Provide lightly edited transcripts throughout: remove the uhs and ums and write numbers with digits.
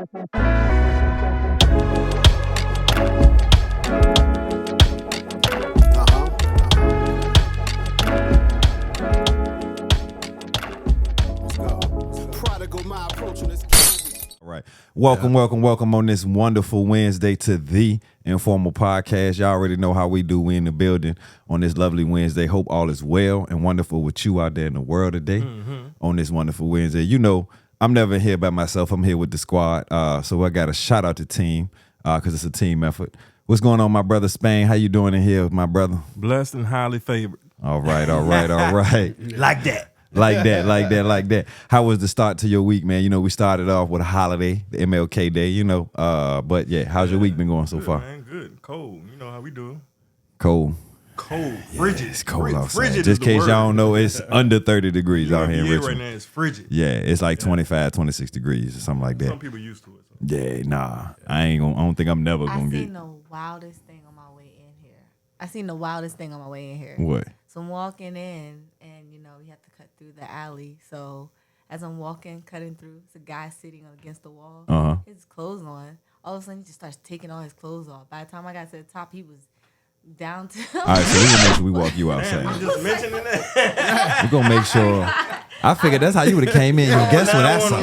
All right. Welcome on this wonderful Wednesday to the Informal Podcast. Y'all already know how we do. We in the building on this lovely Wednesday. Hope all is well and wonderful with you out there in the world today on this wonderful Wednesday. You know, I'm never here by myself. I'm here with the squad. So I got to shout out the team because it's a team effort. What's going on, my brother Spain? How you doing in here, my brother? Blessed and highly favored. All right. Like that. Like that. How was the start to your week, man? You know, we started off with a holiday, the MLK Day, you know. But yeah, how's your week been going so far? Man, good. Cold. You know how we do. Cold. Frigid. Yeah, it's cold outside. Frigid Just in case y'all don't know, it's under 30 degrees out here in Richmond. Right now it's frigid. Yeah, it's like 25, 26 degrees or something like that. Some people used to it. So. Yeah, nah. I don't think I'm never gonna get. I seen the wildest thing on my way in here. What? So I'm walking in, and you know you have to cut through the alley. So as I'm cutting through, it's a guy sitting against the wall. His clothes on. All of a sudden, he just starts taking all his clothes off. By the time I got to the top, he was down to. All right, so we're gonna make sure we walk you outside. I'm just mentioning that. We're gonna make sure. I figured that's how you would have came in. Guess what I saw?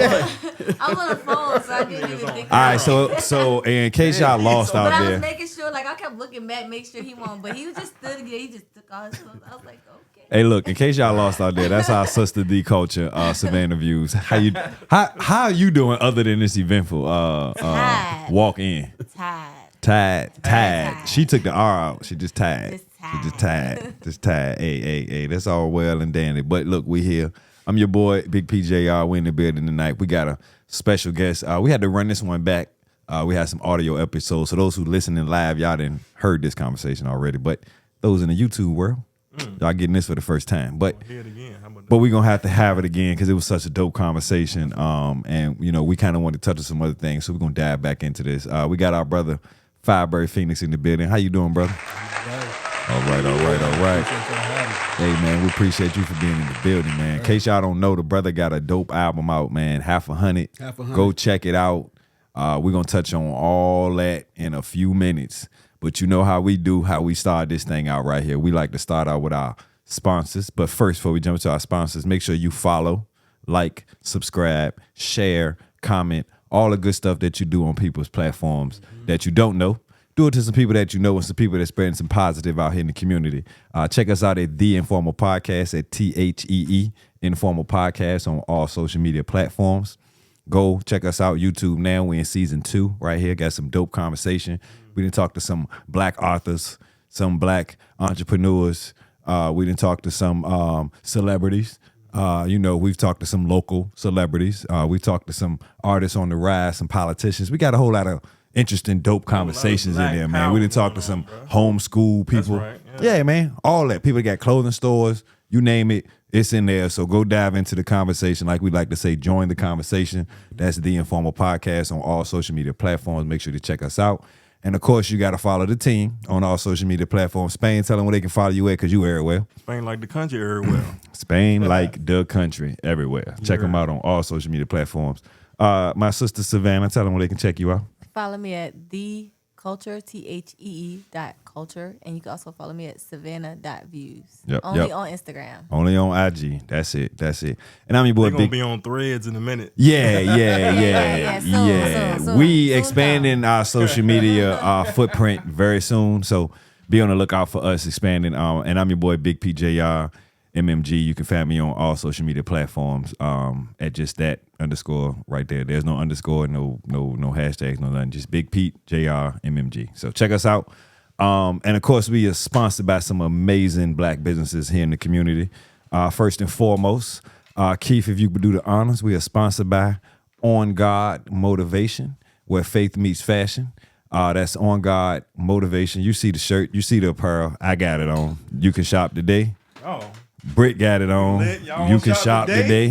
I was on the phone, so I didn't even think. All right, so in case y'all lost out but I there. was making sure, like I kept looking back, make sure he won. But he was just stood again. He just took all his clothes. I was like, okay. Hey, look, in case y'all lost out there, that's our sister D Culture, Savannah Views. How are you doing other than this eventful walk in? Tired. She took the R out. She just tired. Just tired. Hey. That's all well and dandy. But look, we here. I'm your boy, Big PJR. We in the building tonight. We got a special guest. We had to run this one back. We had some audio episodes. So those who listening live, y'all didn't heard this conversation already. But those in the YouTube world, y'all getting this for the first time. But we're going to have it again because it was such a dope conversation. And, you know, we kind of want to touch on some other things. So we're going to dive back into this. We got our brother, FyabirdPhenix, in the building. How you doing, brother? All right. Hey, man, we appreciate you for being in the building, man. In case y'all don't know, the brother got a dope album out, man. Half a hundred. Go check it out. We're going to touch on all that in a few minutes. But you know how we do, how we start this thing out right here. We like to start out with our sponsors. But first, before we jump to our sponsors, make sure you follow, like, subscribe, share, comment, all the good stuff that you do on people's platforms that you don't know. Do it to some people that you know and some people that spreading some positive out here in the community. Check us out at The Informal Podcast at THEE Informal Podcast on all social media platforms. Go check us out YouTube now. We're in season 2 right here. Got some dope conversation. We didn't talk to some black authors, some black entrepreneurs. We didn't talk to some celebrities. You know, we've talked to some local celebrities. We talked to some artists on the rise, some politicians. We got a whole lot of interesting, dope conversations in there, man. We didn't talk to some homeschool people. Right, yeah, man. All that. People that got clothing stores, you name it, it's in there. So go dive into the conversation. Like we like to say, join the conversation. That's The Informal Podcast on all social media platforms. Make sure to check us out. And, of course, you got to follow the team on all social media platforms. Spain, tell them where they can follow you at because you everywhere. Spain like the country everywhere. Spain like the country everywhere. Check them out on all social media platforms. My sister Savannah, tell them where they can check you out. Follow me at The Culture, THEE.culture. And you can also follow me at Savannah.views. Only on Instagram. Only on IG. That's it. And I'm your boy Big. We're going to be on Threads in a minute. Yeah. Soon, we expanding our social media footprint very soon. So be on the lookout for us expanding. And I'm your boy, Big PJR. MMG. You can find me on all social media platforms at just that _ right there. There's no underscore, no hashtags, no nothing. Just Big Pete, JR, MMG. So check us out. And of course, we are sponsored by some amazing black businesses here in the community. First and foremost, Keith, if you could do the honors, we are sponsored by On God Motivation, where faith meets fashion. That's On God Motivation. You see the shirt, you see the apparel. I got it on. You can shop today. Oh. Britt got it on. Lit. Y'all You want can shop shop today.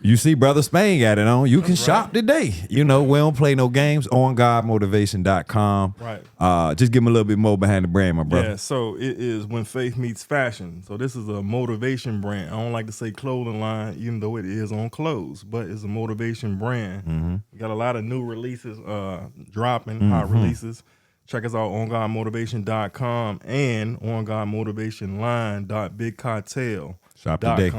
You see Brother Spain got it on. You can shop today. You know, we don't play no games. OnGodMotivation.com. Right. Just give him a little bit more behind the brand, my brother. Yeah, so it is when faith meets fashion. So this is a motivation brand. I don't like to say clothing line, even though it is on clothes, but it's a motivation brand. We got a lot of new releases dropping, hot releases. Check us out on OnGodMotivation.com and OnGodMotivationLine.BigCartel.com. Shop today.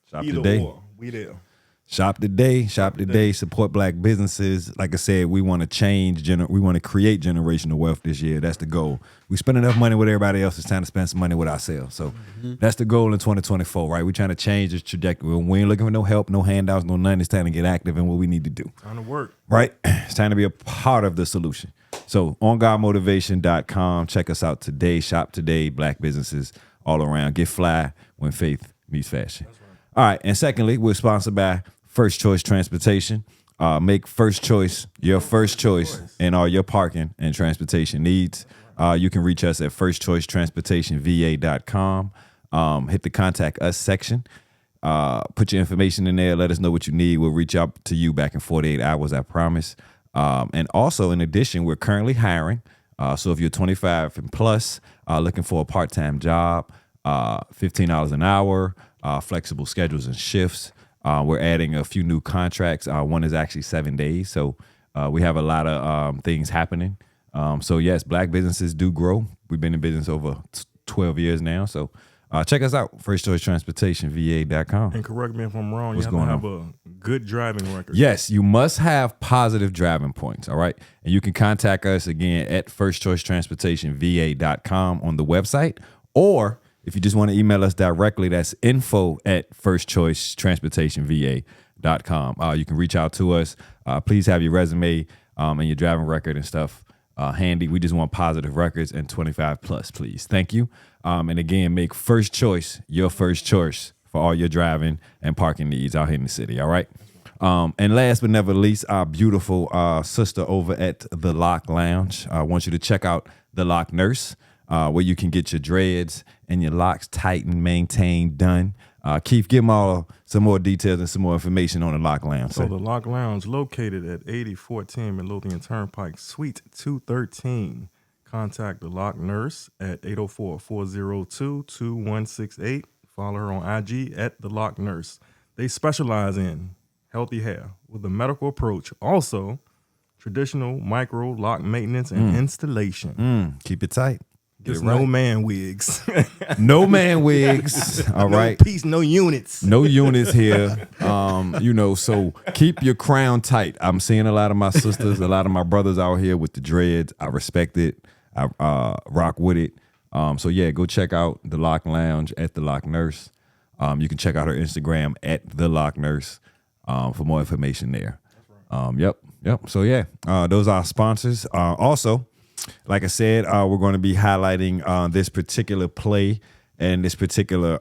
Shop today. Or, we there. Shop today. Shop today. Support black businesses. Like I said, we want to change. We want to create generational wealth this year. That's the goal. We spend enough money with everybody else. It's time to spend some money with ourselves. So that's the goal in 2024, right? We're trying to change this trajectory. We ain't looking for no help, no handouts, no nothing. It's time to get active in what we need to do. Time to work. Right? It's time to be a part of the solution. So OnGodMotivation.com. Check us out today. Shop today. Black businesses all around. Get fly when faith meets fashion. That's right. All right. And secondly, we're sponsored by First Choice Transportation. Make First Choice your first choice in all your parking and transportation needs. You can reach us at firstchoicetransportationva.com. Hit the contact us section. Put your information in there. Let us know what you need. We'll reach out to you back in 48 hours, I promise. And also, in addition, we're currently hiring. So if you're 25 and plus, looking for a part-time job, $15 an hour, flexible schedules and shifts. We're adding a few new contracts. One is actually 7 days. So we have a lot of things happening. So yes, black businesses do grow. We've been in business over 12 years now. So check us out, firstchoicetransportationva.com. And correct me if I'm wrong, you have to have a good driving record. Yes, you must have positive driving points, all right? And you can contact us again at firstchoicetransportationva.com on the website, or if you just want to email us directly, that's info@firstchoicetransportationva.com. You can reach out to us. Please have your resume and your driving record and stuff handy. We just want positive records and 25 plus, please. Thank you. And again, make First Choice your first choice for all your driving and parking needs out here in the city, all right? And last but never least, our beautiful sister over at The Lock Lounge. I want you to check out The Lock Nurse, where you can get your dreads and your locks tightened, maintained, done. Keith, give them all some more details and some more information on The Lock Lounge. So The Lock Lounge, located at 8014 Midlothian Turnpike, Suite 213. Contact The Lock Nurse at 804-402-2168. Follow her on IG at The Lock Nurse. They specialize in healthy hair with a medical approach. Also, traditional micro lock maintenance and installation. Keep it tight. There's no man wigs. No man wigs. All right. No piece, no units. No units here. So keep your crown tight. I'm seeing a lot of my sisters, a lot of my brothers out here with the dreads. I respect it. I rock with it. So yeah, go check out The Lock Lounge at The Lock Nurse. You can check out her Instagram at The Lock Nurse for more information there. Yep. So yeah, those are our sponsors. Also, like I said, we're going to be highlighting this particular play and this particular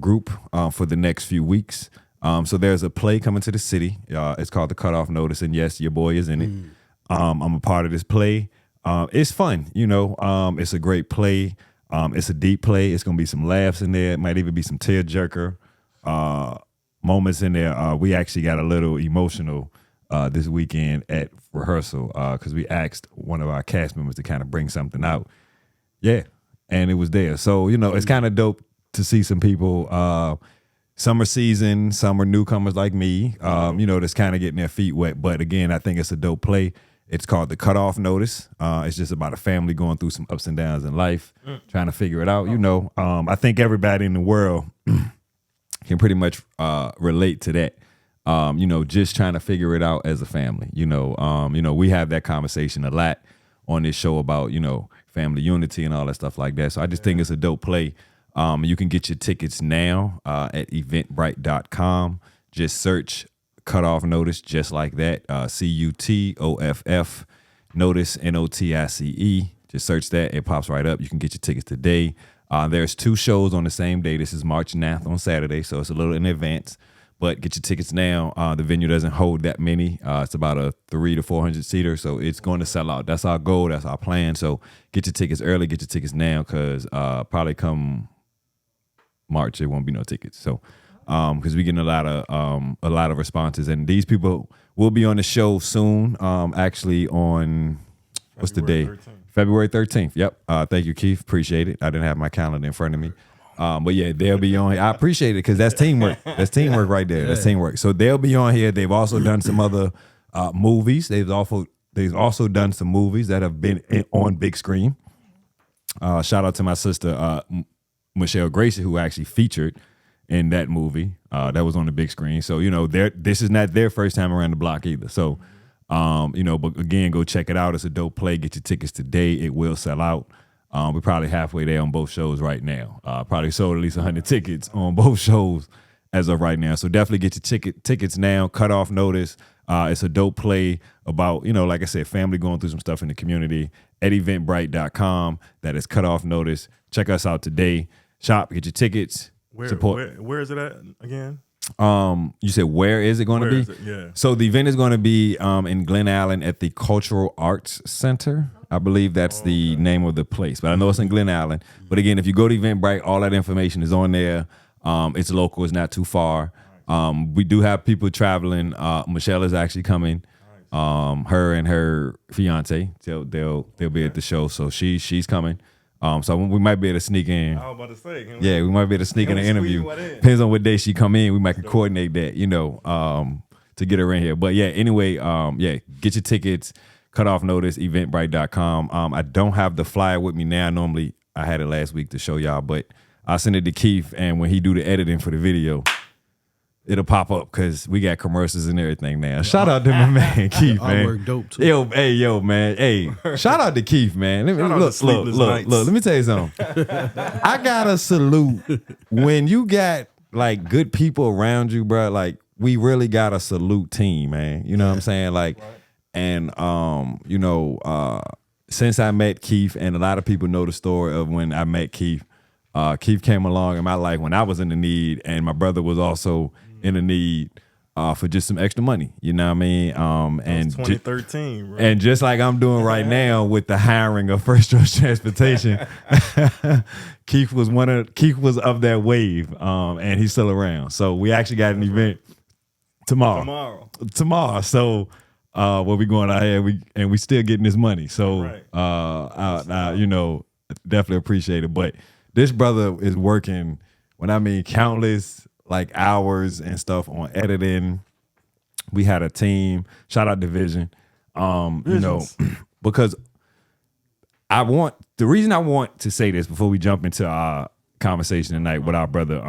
group for the next few weeks. So there's a play coming to the city. It's called The Cutoff Notice, and yes, your boy is in it. I'm a part of this play. It's fun, it's a great play. It's a deep play. It's going to be some laughs in there. It might even be some tearjerker moments in there. We actually got a little emotional this weekend at rehearsal because we asked one of our cast members to kind of bring something out. Yeah, and it was there. So, it's kind of dope to see some people, some are seasoned, some are newcomers like me, that's kind of getting their feet wet. But again, I think it's a dope play. It's called The Cutoff Notice. It's just about a family going through some ups and downs in life, trying to figure it out. I think everybody in the world can pretty much relate to that. Just trying to figure it out as a family. We have that conversation a lot on this show about, family unity and all that stuff like that. So I just think it's a dope play. You can get your tickets now at eventbrite.com. Just search Cutoff Notice, just like that. CUTOFF Notice, NOTICE. Just search that. It pops right up. You can get your tickets today. There's 2 shows on the same day. This is March 9th on Saturday, so it's a little in advance. But get your tickets now. The venue doesn't hold that many. It's about a 300 to 400 seater, so it's going to sell out. That's our goal. That's our plan. So get your tickets early. Get your tickets now, because probably come March there won't be no tickets. So because we're getting a lot of responses, and these people will be on the show soon. Actually on what's the day? 13th. February 13th. Yep. Thank you, Keith. Appreciate it. I didn't have my calendar in front of me. But yeah, they'll be on here. I appreciate it, because that's teamwork. That's teamwork right there. That's teamwork. So they'll be on here. They've also done some other movies. They've also done some movies that have been on big screen. Shout out to my sister Michelle Gracie, who actually featured in that movie that was on the big screen. So this is not their first time around the block either. So but again, go check it out. It's a dope play. Get your tickets today. It will sell out. We're probably halfway there on both shows right now. Probably sold at least 100 tickets on both shows as of right now. So definitely get your tickets now. Cut off notice. It's a dope play about, like I said, family going through some stuff in the community. At eventbrite.com. That is cut off notice. Check us out today. Shop, get your tickets. Support. Where is it at again? You said where is it going to be? Yeah. So the event is going to be in Glen Allen at the Cultural Arts Center. I believe that's the name of the place, but I know it's in Glen Allen. But again, if you go to Eventbrite, all that information is on there. It's local. It's not too far. We do have people traveling. Michelle is actually coming. Her and her fiance, they'll be at the show. So she's coming. So we might be able to sneak in. I was about to say. Yeah, we might be able to sneak in an interview. Depends on what day she come in. We might coordinate that, to get her in here. But yeah, anyway, get your tickets. Cut off notice, eventbrite.com. I don't have the flyer with me now. Normally, I had it last week to show y'all, but I'll send it to Keith, and when he do the editing for the video, it'll pop up, because we got commercials and everything now. Shout out to my man, Keith, man. I work dope, too. Yo, man. Hey, shout out to Keith, man. Look, let me tell you something. I got to salute when you got, like, good people around you, bro. Like, we really got to salute team, man. You know what I'm saying? Like, right. And, since I met Keith, and a lot of people know the story of when I met Keith, Keith came along in my life when I was in the need, and my brother was also in the need for just some extra money. You know what I mean? And 2013, right? And just like I'm doing right now with the hiring of First Choice Transportation, Keith was of that wave, and he's still around. So we actually got an event tomorrow. So where we going out here, we still getting this money. So definitely appreciate it. But this brother is working, when I mean countless like hours and stuff on editing. We had a team. Shout out Division. Because the reason I want to say this before we jump into our conversation tonight with our brother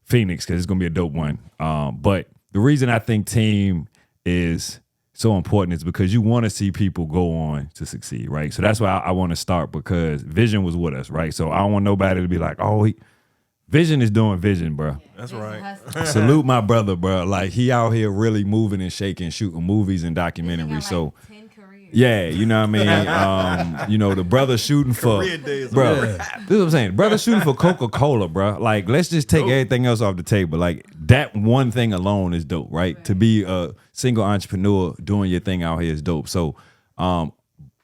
Phenix, because it's gonna be a dope one. But the reason I think team is so important is because you want to see people go on to succeed, right? So that's why I want to start, because Vision was with us, right? So I don't want nobody to be like, Vision is doing Vision, bro. That's right. Salute my brother, bro. Like, he out here really moving and shaking, shooting movies and documentaries. So, 10 careers. yeah, you know what I mean? The brother shooting for, bro. This is what I'm saying. Brother shooting for Coca-Cola, bro. Like, let's just take everything else off the table. Like, that one thing alone is dope, right? To be a single entrepreneur doing your thing out here is dope. So,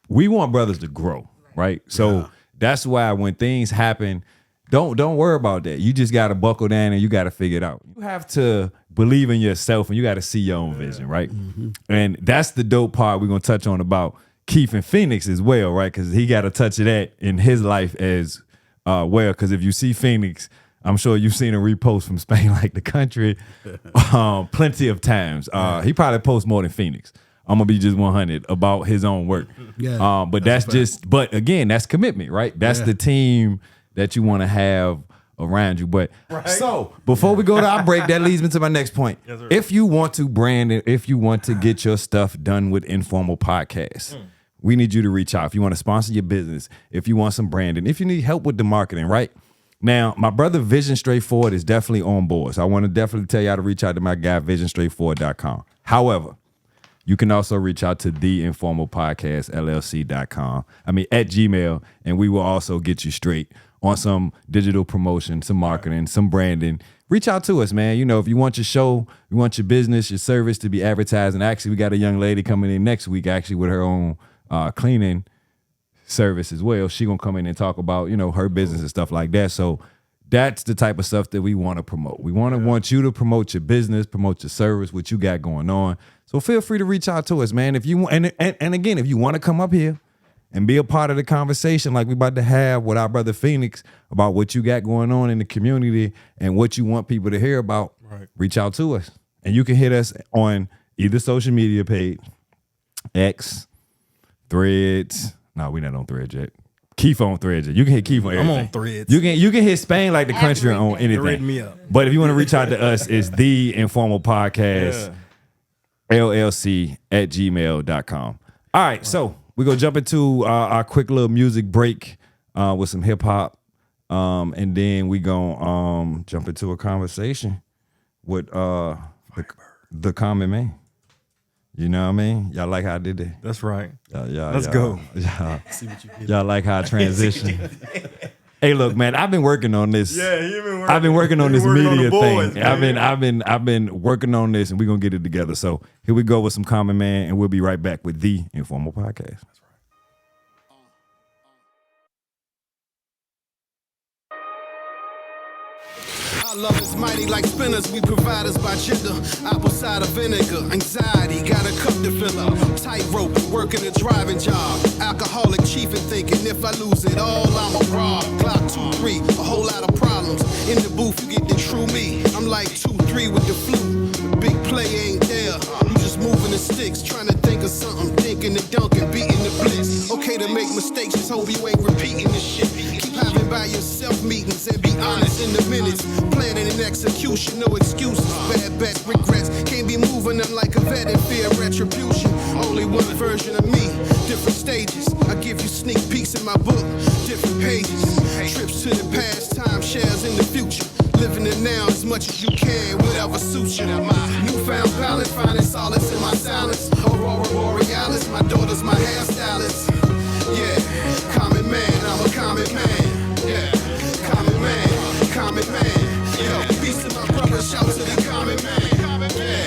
we want brothers to grow, right? So that's why when things happen, don't worry about that. You just got to buckle down and you got to figure it out. You have to believe in yourself, and you got to see your own vision, right? Mm-hmm. And that's the dope part we're going to touch on about Keith and Phenix as well, right? Because he got a touch of that in his life as well. Because if you see Phenix, I'm sure you've seen a repost from Spain like the country plenty of times. He probably posts more than Phenix. I'm going to be just 100 about his own work. Yeah, but again, that's commitment, right? That's the team that you want to have around you. But so before we go to our break, that leads me to my next point. Yes, if you want to brand it, if you want to get your stuff done with Informal Podcasts, we need you to reach out. If you want to sponsor your business, if you want some branding, if you need help with the marketing, right? Now, my brother Vision Straightforward is definitely on board. So I want to definitely tell y'all to reach out to my guy, visionstraightforward.com. However, you can also reach out to theinformalpodcastllc.com. At Gmail, and we will also get you straight on some digital promotion, some marketing, some branding. reach out to us, man. You know, if you want your show, you want your business, your service to be advertised. And actually, we got a young lady coming in next week, actually, with her own cleaning service as well. She gonna come in and talk about, you know, her business and stuff like that. So that's the type of stuff that we want to promote. We want you to promote your business, promote your service, what you got going on. So feel free to reach out to us, man. If you want, and again, if you want to come up here and be a part of the conversation like we about to have with our brother Phenix about what you got going on in the community and what you want people to hear about, reach out to us. And you can hit us on either social media page, X, Threads. No, we're not on Threads yet. Keith on Threads. You can hit Keith on everything. I'm on Threads. You can hit Spain like the country on anything. Thread me up. But if you want to reach out to us, it's the Informal Podcast, LLC@gmail.com. All right, so we're going to jump into our quick little music break with some hip hop. And then we're going to jump into a conversation with the common man. You know what I mean? Y'all like how I did that? That's right. Let's go. See what you did. Y'all like how I transition? Hey, look, man, I've been working on this. Yeah, you've been working. I've been working on this media boys, thing. man. I've been working on this, and we're gonna get it together. So here we go with some common man, and we'll be right back with the Informal Podcast. Our love is mighty like spinners, we provide us by gender. Apple cider vinegar, anxiety, got a cup to fill up. Tightrope, working a driving job. Alcoholic chief and thinking if I lose it all, I'm a rob. Clock 2-3, a whole lot of problems. In the booth, you get the true me. I'm like 2-3 with the flu. Big play ain't there. You just moving the sticks, trying to think of something, thinking the dunk and beating the blitz. Okay to make mistakes, just hope you ain't repeating this shit. Keep having by yourself meetings and be honest in the minutes. Planning and execution, no excuses. Bad bets, regrets. Can't be moving them like a vet in fear of retribution. Only one version of me, different stages. I give you sneak peeks in my book, different pages. Trips to the past, time shares in the future. Living it now as much as you can, whatever suits you. My newfound balance, finding solace in my silence. Aurora Borealis, my daughter's my hairstylist. Yeah, common man, I'm a common man. Yeah, common man, common man. Yo, peace to my brother, shout to the common man. Yeah,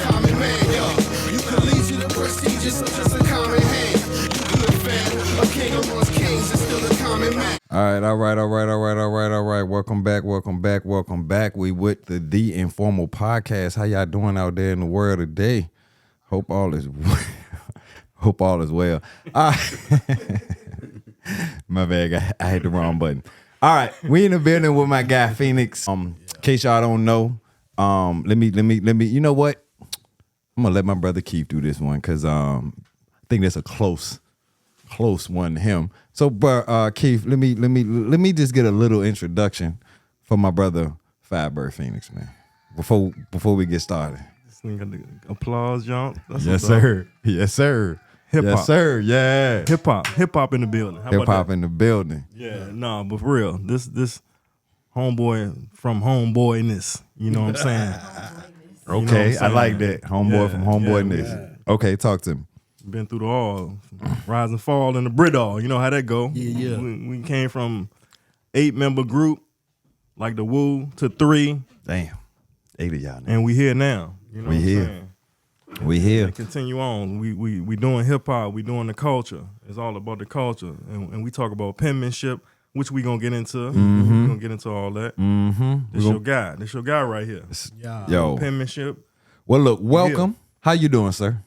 common man, yo. You collegiate and prestigious, I'm just a common hand. You good fan, a king amongst kings, is still a common man. All right. Welcome back. We with the Informal Podcast. How y'all doing out there in the world today? Hope all is well. My bad, I hit the wrong button. All right, we in the building with my guy Phenix. In case y'all don't know, let me. You know what? I'm gonna let my brother Keith do this one because I think that's a close one to him. So, Keith, let me just get a little introduction for my brother FyabirdPhenix, man. Before we get started. This thing got the applause, jump. Yes, sir. Yes, sir. Hip hop. Yes, sir. Yeah. Hip hop in the building. How Hip about hop that? in the building. Yeah, no, but for real, this homeboy from homeboyness. You know what I'm saying? Okay, what I'm I like saying? that. Homeboy from homeboyness. Yeah. Okay, talk to me. Been through the all, rise and fall in the Bridall. You know how that go. Yeah. We came from 8-member group, like the Woo, to 3, Damn. 8 of y'all now. and we here now. You know We what here. I'm saying? We here. And continue on. We doing hip hop. We doing the culture. It's all about the culture, and we talk about penmanship, which we gonna get into. We gonna get into all that. Mm-hmm. This your guy. This your guy right here. Yeah. Yo. Penmanship. Well, look, welcome. How you doing, sir?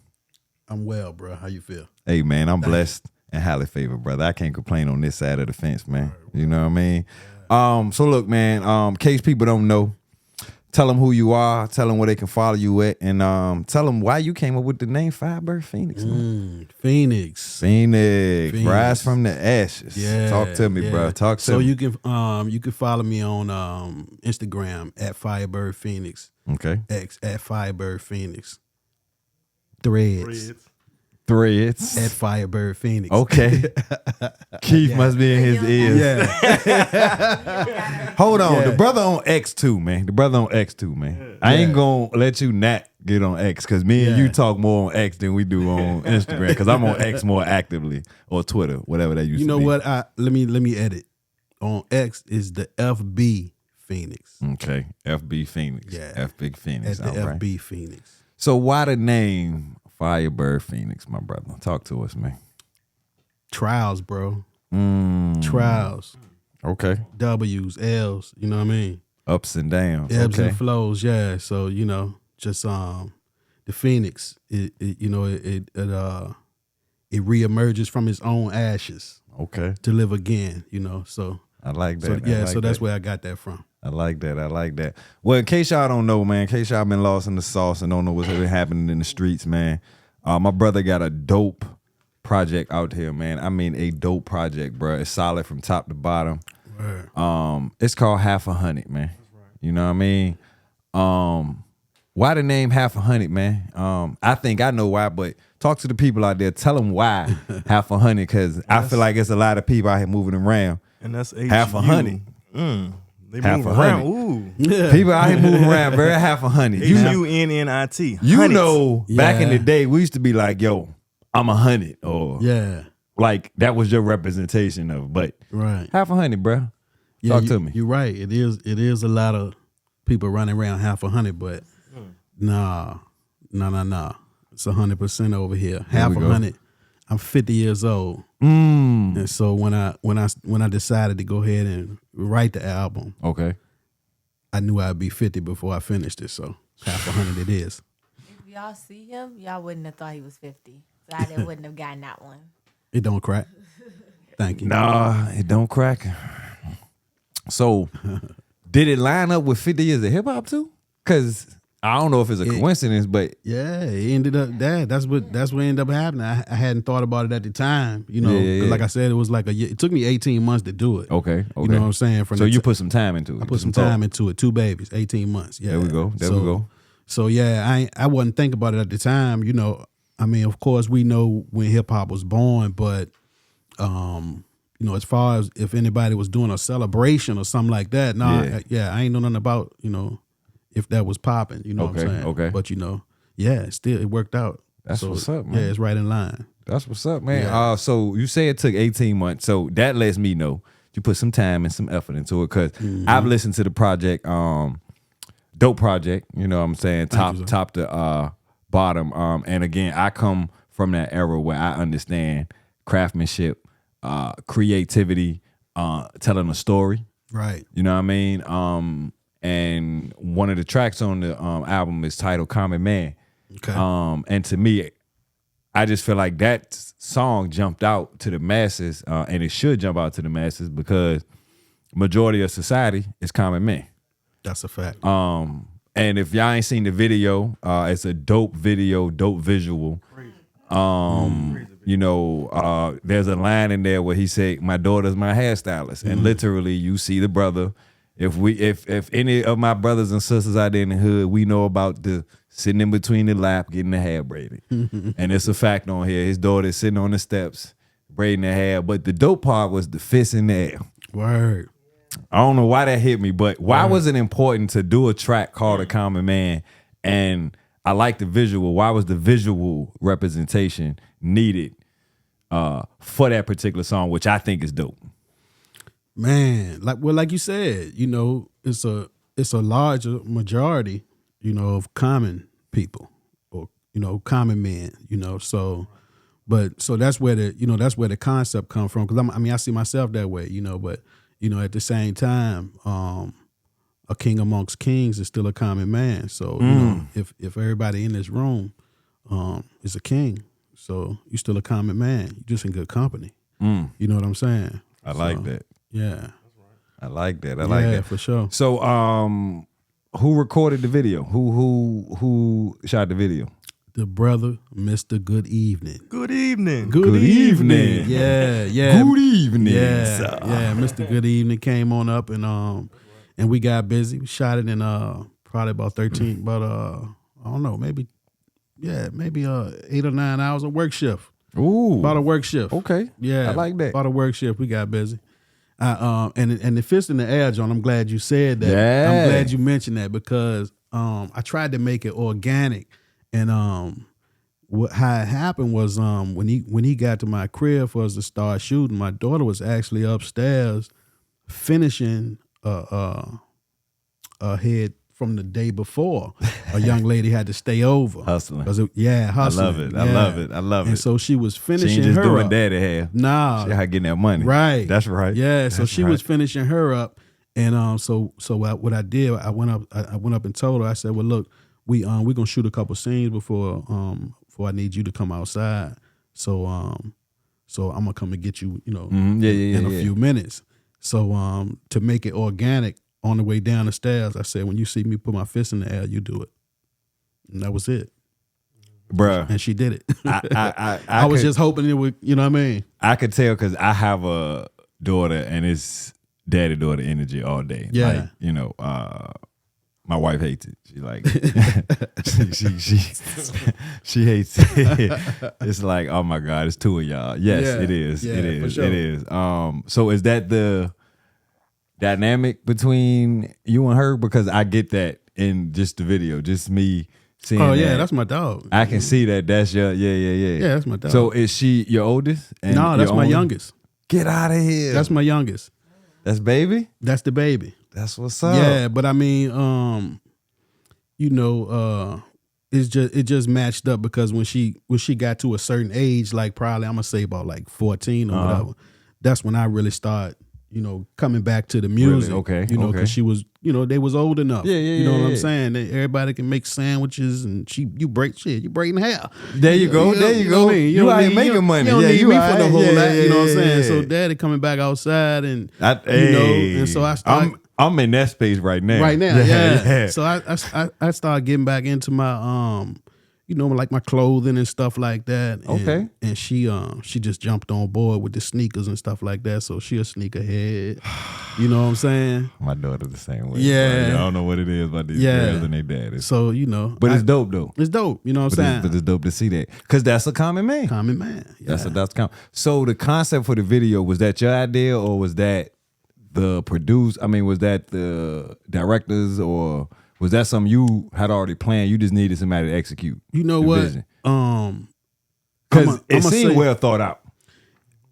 I'm well, bro. How you feel? Hey, man, I'm blessed and highly favored, brother. I can't complain on this side of the fence, man. You know what I mean? So look, man, in case people don't know, tell them who you are, tell them where they can follow you at, and tell them why you came up with the name FyabirdPhenix, man. Phoenix. Phoenix, rise from the ashes. Yeah. Talk to me, bro. Talk to me. You can follow me on Instagram at FyabirdPhenix. Okay. X at FyabirdPhenix. Threads Threads. at FyabirdPhenix. Okay. Keith must be in his ears. Yeah. Hold on. Yeah. The brother on X too, man. I ain't gonna let you not get on X because me and you talk more on X than we do on Instagram because I'm on X more actively or Twitter, whatever that used You to know be. what? Let me edit. On X is the FB Phenix. Okay, FB Phenix. Yeah. FBPhenix. At the All right. FB Phenix. So why the name FyabirdPhenix, my brother? Talk to us, man. Trials, bro. Trials. Okay. W's, L's, you know what I mean? Ups and downs. Ebbs okay. and flows, yeah. So, just the Phoenix, it reemerges from its own ashes. Okay. To live again, So I like that. So, yeah, so that's where I got that from. I like that. Well, in case y'all don't know, man, in case y'all been lost in the sauce and don't know what's been happening in the streets, man, my brother got a dope project out here, man. I mean, a dope project, bro. It's solid from top to bottom. Right. It's called Half 100, man. You know what I mean? Why the name Half 100, man? I think I know why, but talk to the people out there. Tell them why Half 100, because I feel like it's a lot of people out here moving around. And that's Half 100. They Half move 100. around. Ooh. Yeah. People out here moving around, very Half 100. HUNNIT. You know, back in Yeah. the day, we used to be like, yo, I'm 100, or Yeah. like that was your representation of, but Right. Half 100, bro. Yeah, Talk to me. You're right. It is a lot of people running around half 100, but nah. It's 100% over here. Half we go. 100. I'm 50 years old. And so when I decided to go ahead and write the album, Okay. I knew I'd be 50 before I finished it. So half 100 it is. If y'all see him, y'all wouldn't have thought he was 50. So I wouldn't have gotten that one. It don't crack. Thank you. Nah, it don't crack. So, did it line up with 50 years of hip hop too? Because I don't know if it's a coincidence, but Yeah, it ended up that. That's what ended up happening. I hadn't thought about it at the time, 'cause like I said, it was like a year. It took me 18 months to do it. okay. You know what I'm saying? So you put some time into it. I put some time into it. 2 babies, 18 months. Yeah. There we go. There we go. So yeah, I wasn't thinking about it at the time. I mean, of course, we know when hip hop was born, but as far as if anybody was doing a celebration or something like that, I ain't know nothing about if that was popping. You know what I'm saying? Okay. But still it worked out. That's what's up, man. Yeah, it's right in line. That's what's up, man. Yeah. So you say it took 18 months. So that lets me know you put some time and some effort into it, because I've listened to the project, dope project, you know what I'm saying, top to bottom. And again, I come from that era where I understand craftsmanship, creativity, telling a story. Right. You know what I mean? And one of the tracks on the album is titled Common Man. Okay. And to me, I just feel like that song jumped out to the masses, and it should jump out to the masses, because majority of society is common men. That's a fact. And if y'all ain't seen the video, it's a dope video, dope visual. There's a line in there where he said, "My daughter's my hairstylist," and literally you see the brother. If any of my brothers and sisters out there in the hood, we know about the sitting in between the lap getting the hair braided, and it's a fact on here. His daughter's sitting on the steps braiding the hair, but the dope part was the fist in the air. Word. I don't know why that hit me, but why was it important to do a track called A Common Man? And I like the visual. Why was the visual representation needed for that particular song, which I think is dope? Man, like you said, it's a larger majority, of common people, or common men, so that's where the concept come from, because I see myself that way, but at the same time, a king amongst kings is still a common man. So if everybody in this room is a king, so you're still a common man. You're just in good company. You know what I'm saying? I like that. Yeah. I like that. I like that for sure. So, who recorded the video? Who shot the video? The brother, Mr. Good Evening. Good evening. Good evening. Yeah. Good evening. Yeah, sir. yeah. Mr. Good Evening came on up and we got busy. We shot it in probably about 13, but I don't know, maybe 8 or 9 hours of work shift. Ooh. About a work shift. Okay. Yeah. I like that. About a work shift. We got busy. And the fist in the air, John, I'm glad you said that. Yeah. I'm glad you mentioned that, because I tried to make it organic. And how it happened was when he got to my crib for us to start shooting, my daughter was actually upstairs finishing a ahead from the day before. A young lady had to stay over. Hustling. Hustling. I love it. I love it. I love it. And so she was finishing she ain't just her doing up. daddy hair. Nah. She out getting that money. Right. That's right. Yeah. So That's she right. was finishing her up. And what I did, I went up and told her, I said, well, look, we're gonna shoot a couple scenes before I need you to come outside. So I'm gonna come and get you, in a few minutes. So to make it organic, on the way down the stairs, I said, when you see me put my fist in the air, you do it. And that was it. Bruh. And she did it. I was just hoping it would, you know what I mean? I could tell because I have a daughter and it's daddy-daughter energy all day. Yeah. Like, my wife hates it. She like she hates it. It's like, oh my God, it's two of y'all. Yes, Yeah. it is. Yeah, it is. for sure. It is. So is that the dynamic between you and her? Because I get that in just the video, just me seeing. Oh yeah, that. that's my dog. I can see that. That's your Yeah, that's my dog. So is she your oldest? And No, that's your my only? youngest. Get out of here. That's my youngest. That's baby. That's the baby. That's what's up. Yeah, but I mean, it just matched up because when she got to a certain age, like probably I'm gonna say about like 14 or whatever, that's when I really start, coming back to the music. Really? Okay. Because she was, they was old enough. Yeah, You know what yeah. I'm saying? Everybody can make sandwiches and you braiding hair. There you go. There you know go. what I mean? You don't out here need- making you don't- money. You don't Yeah, need you me all for the right. whole Yeah, lot. You know what I'm yeah, saying? yeah. So daddy coming back outside and Hey, and so I start. I'm in that space right now. Right now, yeah. yeah. So I started getting back into my like my clothing and stuff like that. And, Okay. And she just jumped on board with the sneakers and stuff like that. So she a sneakerhead. You know what I'm saying? My daughter's the same way. Yeah. Bro. I don't know what it is about these Yeah. girls and their daddies. So But it's dope though. It's dope. You know what I'm saying? But it's dope to see that because that's a common man. Common man. Yeah. That's common. So the concept for the video, was that your idea or was that the produce? I mean, was that the directors or was that something you had already planned? You just needed somebody to execute. You know the what? vision? Because It seemed well thought out.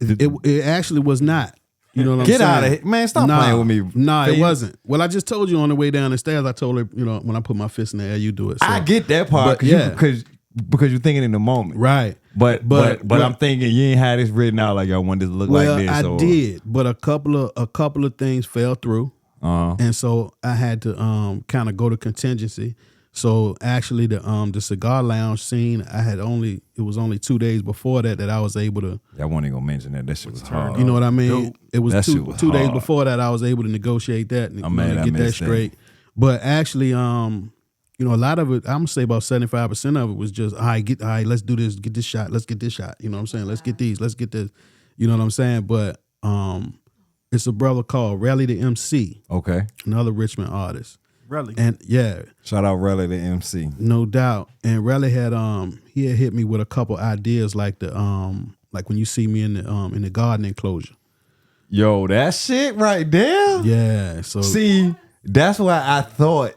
it actually was not. You know what I'm saying? Get out of here. Man, stop playing with me. Nah, Fam. it wasn't. Well, I just told you on the way down the stairs, I told her, when I put my fist in the air, you do it. So, I get that part But, yeah. because you're thinking in the moment. right. But I'm thinking you ain't had this written out like I want this to look Well, like this. I did, but a couple of things fell through. And so I had to kind of go to contingency. So actually the cigar lounge scene, it was only 2 days before that I was able to. I wasn't even gonna mention that. That shit was hard. You know what I mean? Dope. It was That two shit was days hard. before that I was able to negotiate that and I'm mad I get that missed that. straight. But actually, a lot of it, I'm gonna say about 75% of it was just, all right, let's do this, get this shot, let's get this shot. You know what I'm saying? Let's get these, let's get this. You know what I'm saying? But it's a brother called Rally the MC, Okay. another Richmond artist. Really? And yeah, Shout out Relly the MC. no doubt. And Rally had he had hit me with a couple ideas like like when you see me in the garden enclosure. Yo, that shit right there. Yeah. So See, that's why I thought.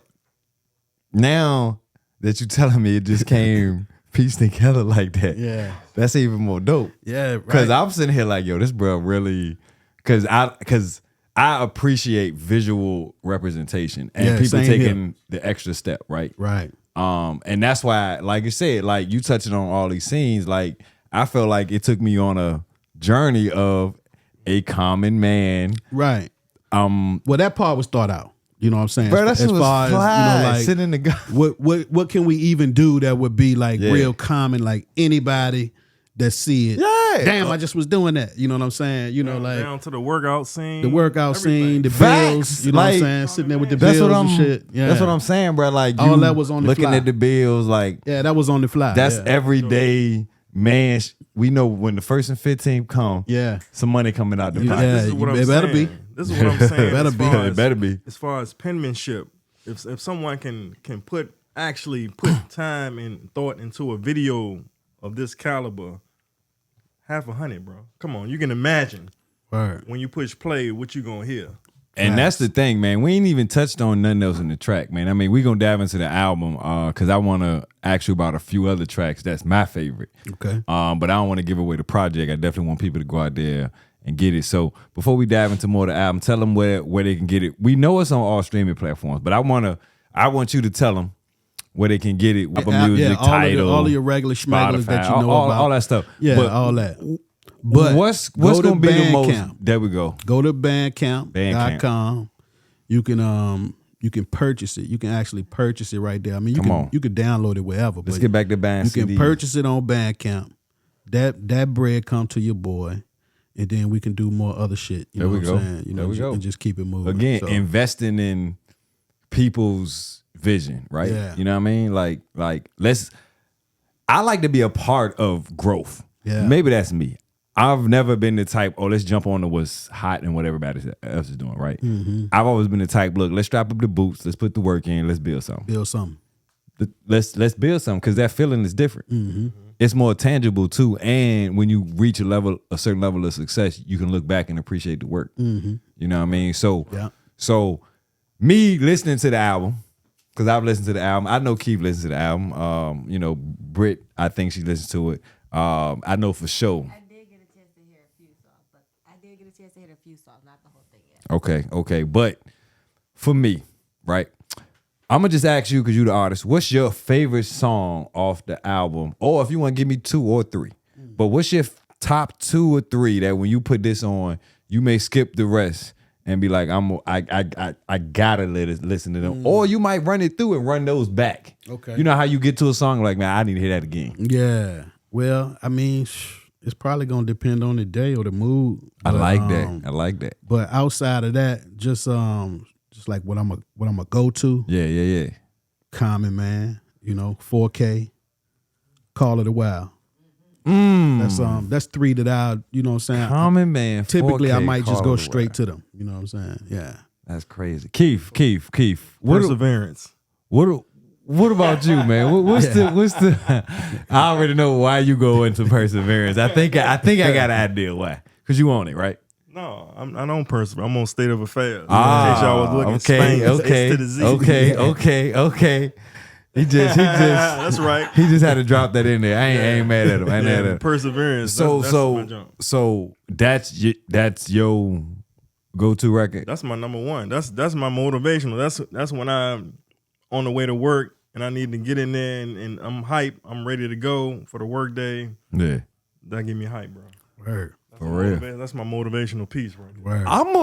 Now that you telling me, it just came pieced together like that. Yeah. That's even more dope. Yeah, right. Because I'm sitting here like, yo, this bro really. Because I appreciate visual representation and Yeah, people same taking the extra step, right? Right. And that's why, like you said, like you touching on all these scenes, like I felt like it took me on a journey of a common man. Right. Well, that part was thought out. You know what I'm saying? Bro, that shit was fly. like Sitting in the what can we even do that would be like Yeah. real common, like anybody that see it. Yeah. Damn, I just was doing that. You know what I'm saying? You know, like down to the workout scene. the workout scene, the Facts. bills. You know what I'm Like, saying? Sitting there with the That's bills what I'm. and shit. Yeah. That's what I'm saying, bro. Like All you that was on the looking fly. at the bills, like Yeah, that was on the fly. that's yeah. everyday man. We know when the 1st and 15th come, Yeah. some money coming out the Yeah. pocket. This is what it I'm better saying. be. This is what I'm saying. Better as be. far It as- better be. As far as penmanship, if someone can put time and thought into a video of this caliber, $500, bro. Come on, you can imagine Word. when you push play what you gonna hear. And that's the thing, man. We ain't even touched on nothing else in the track, man. I mean, we gonna dive into the album because I want to ask you about a few other tracks. That's my favorite. Okay. But I don't want to give away the project. I definitely want people to go out there and get it. So before we dive into more of the album, tell them where they can get it. We know it's on all streaming platforms, but I want you to tell them where they can get it. Apple Music, Tidal, all of your regular schmegulars that you know all, about. all that stuff. Yeah, but all that. But what's going to be the most? There we go. Go to Bandcamp.com. You can purchase it. You can actually purchase it right there. I mean, you can download it wherever. Let's get back to buying CDs. You can purchase it on Bandcamp. That bread come to your boy, and then we can do more other shit. You know what I'm saying? You know, we go. And just keep it moving. Again, investing in people's vision, right? Yeah. You know what I mean? Like I like to be a part of growth. Yeah. Maybe that's me. I've never been the type, let's jump on to what's hot and what everybody else is doing, right? Mm-hmm. I've always been the type, look, let's strap up the boots, let's put the work in, let's build something. Let's build something, because that feeling is different. Mm-hmm. It's more tangible too, and when you reach a certain level of success, you can look back and appreciate the work. Mm-hmm. You know what I mean? So me listening to the album, because I've listened to the album. I know Keith listens to the album. You know, Britt, I think she listens to it. I know for sure. I did get a chance to hear a few songs, not the whole thing yet. Okay. But for me, right, I'm going to just ask you, because you're the artist, what's your favorite song off the album? Or if you want to give me 2 or 3. But what's your top 2 or 3 that when you put this on, you may skip the rest and be like, I gotta listen to them. Or you might run it through and run those back. Okay. You know how you get to a song like, man, I need to hear that again. Yeah. Well, I mean, it's probably gonna depend on the day or the mood. I like that. But outside of that, just like what I'm a go to. Yeah. Common, man. You know, 4K. Call it a while. That's 3 that I, you know what I'm saying? Common, man. Typically 4K, I might just go Call straight to them. You know what I'm saying? Yeah. That's crazy. Keith. Perseverance. What about you, man? What's the? I already know why you go into Perseverance. I think I got an idea why. Because you own it, right? No, I don't persevere. I'm on State of Affairs. In case y'all was looking. Spain, okay, H to the Z. okay. He just that's right. He just had to drop that in there. I ain't mad at him. Perseverance. So that's that's your go-to record. That's my number one. That's my motivational. That's when I'm on the way to work and I need to get in there and I'm hype. I'm ready to go for the work day. Yeah, that give me hype, bro. Word. For real. That's my motivational piece, right there. Word. I'm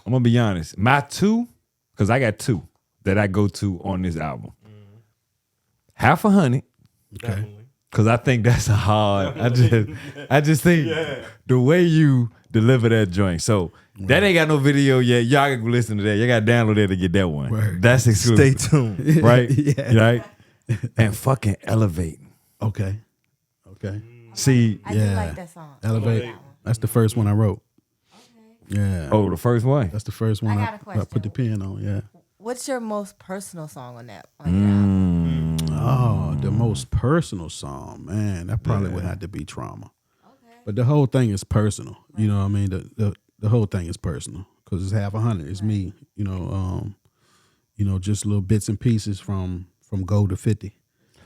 gonna be honest. My 2, because I got 2 that I go to on this album. Half a Honey. Okay. Because I think that's a hard. I just think the way you deliver that joint. So that ain't got no video yet. Y'all can listen to that. Y'all got to download that to get that one. Word. That's exclusive. Stay tuned. Right? Yeah. Right? And fucking Elevate. Okay. See. I do like that song. Elevate. That's the first one I wrote. Okay. Yeah. Oh, the first one? That's the first one I got a question. I put the pen on, yeah. What's your most personal song on that? On your album? Oh, the most personal song, man. That probably would have to be Trauma. Okay. But the whole thing is personal. You know what I mean? The whole thing is personal because it's half a hundred. It's me. You know, just little bits and pieces from gold to 50.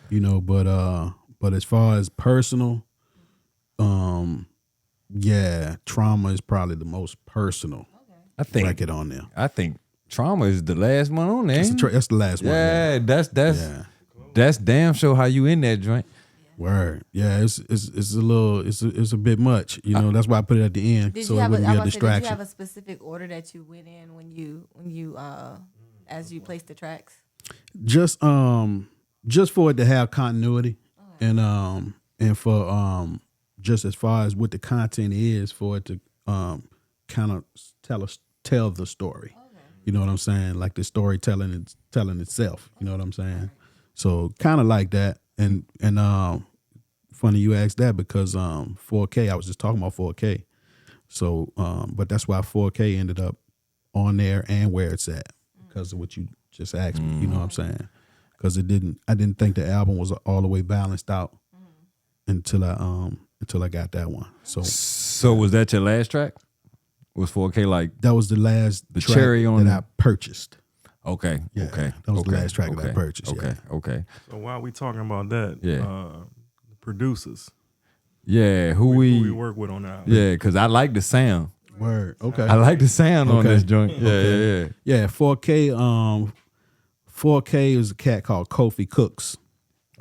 You know, but as far as personal, yeah, Trauma is probably the most personal. I think record on there. I think Trauma is the last one on there. That's the last one. Yeah, that's damn sure how you in that joint. Word. Yeah, it's a bit much. You know, that's why I put it at the end so it wouldn't be a distraction. Did you have a specific order that you went in when you as you placed the tracks? Just for it to have continuity, and for just as far as what the content is, for it to kind of tell the story. Okay. You know what I'm saying? Like the story telling itself. You know what I'm saying? So kind of like that. And funny you asked that because 4K. I was just talking about 4K. So, but that's why 4K ended up on there and where it's at because of what you just asked me. You know what I'm saying? Because I didn't think the album was all the way balanced out until I got that one. So was that your last track? Was 4K like that was the last the track cherry on that I purchased. Okay. Yeah, okay. That was the last track that I purchased. Okay. Yeah. Okay. So while we talking about that, Yeah. producers. Yeah, who we work with on that. Yeah, because I like the sound. Word. Okay. I like the sound on this joint. Yeah. Yeah, 4K. 4K is a cat called Kofi Cooks.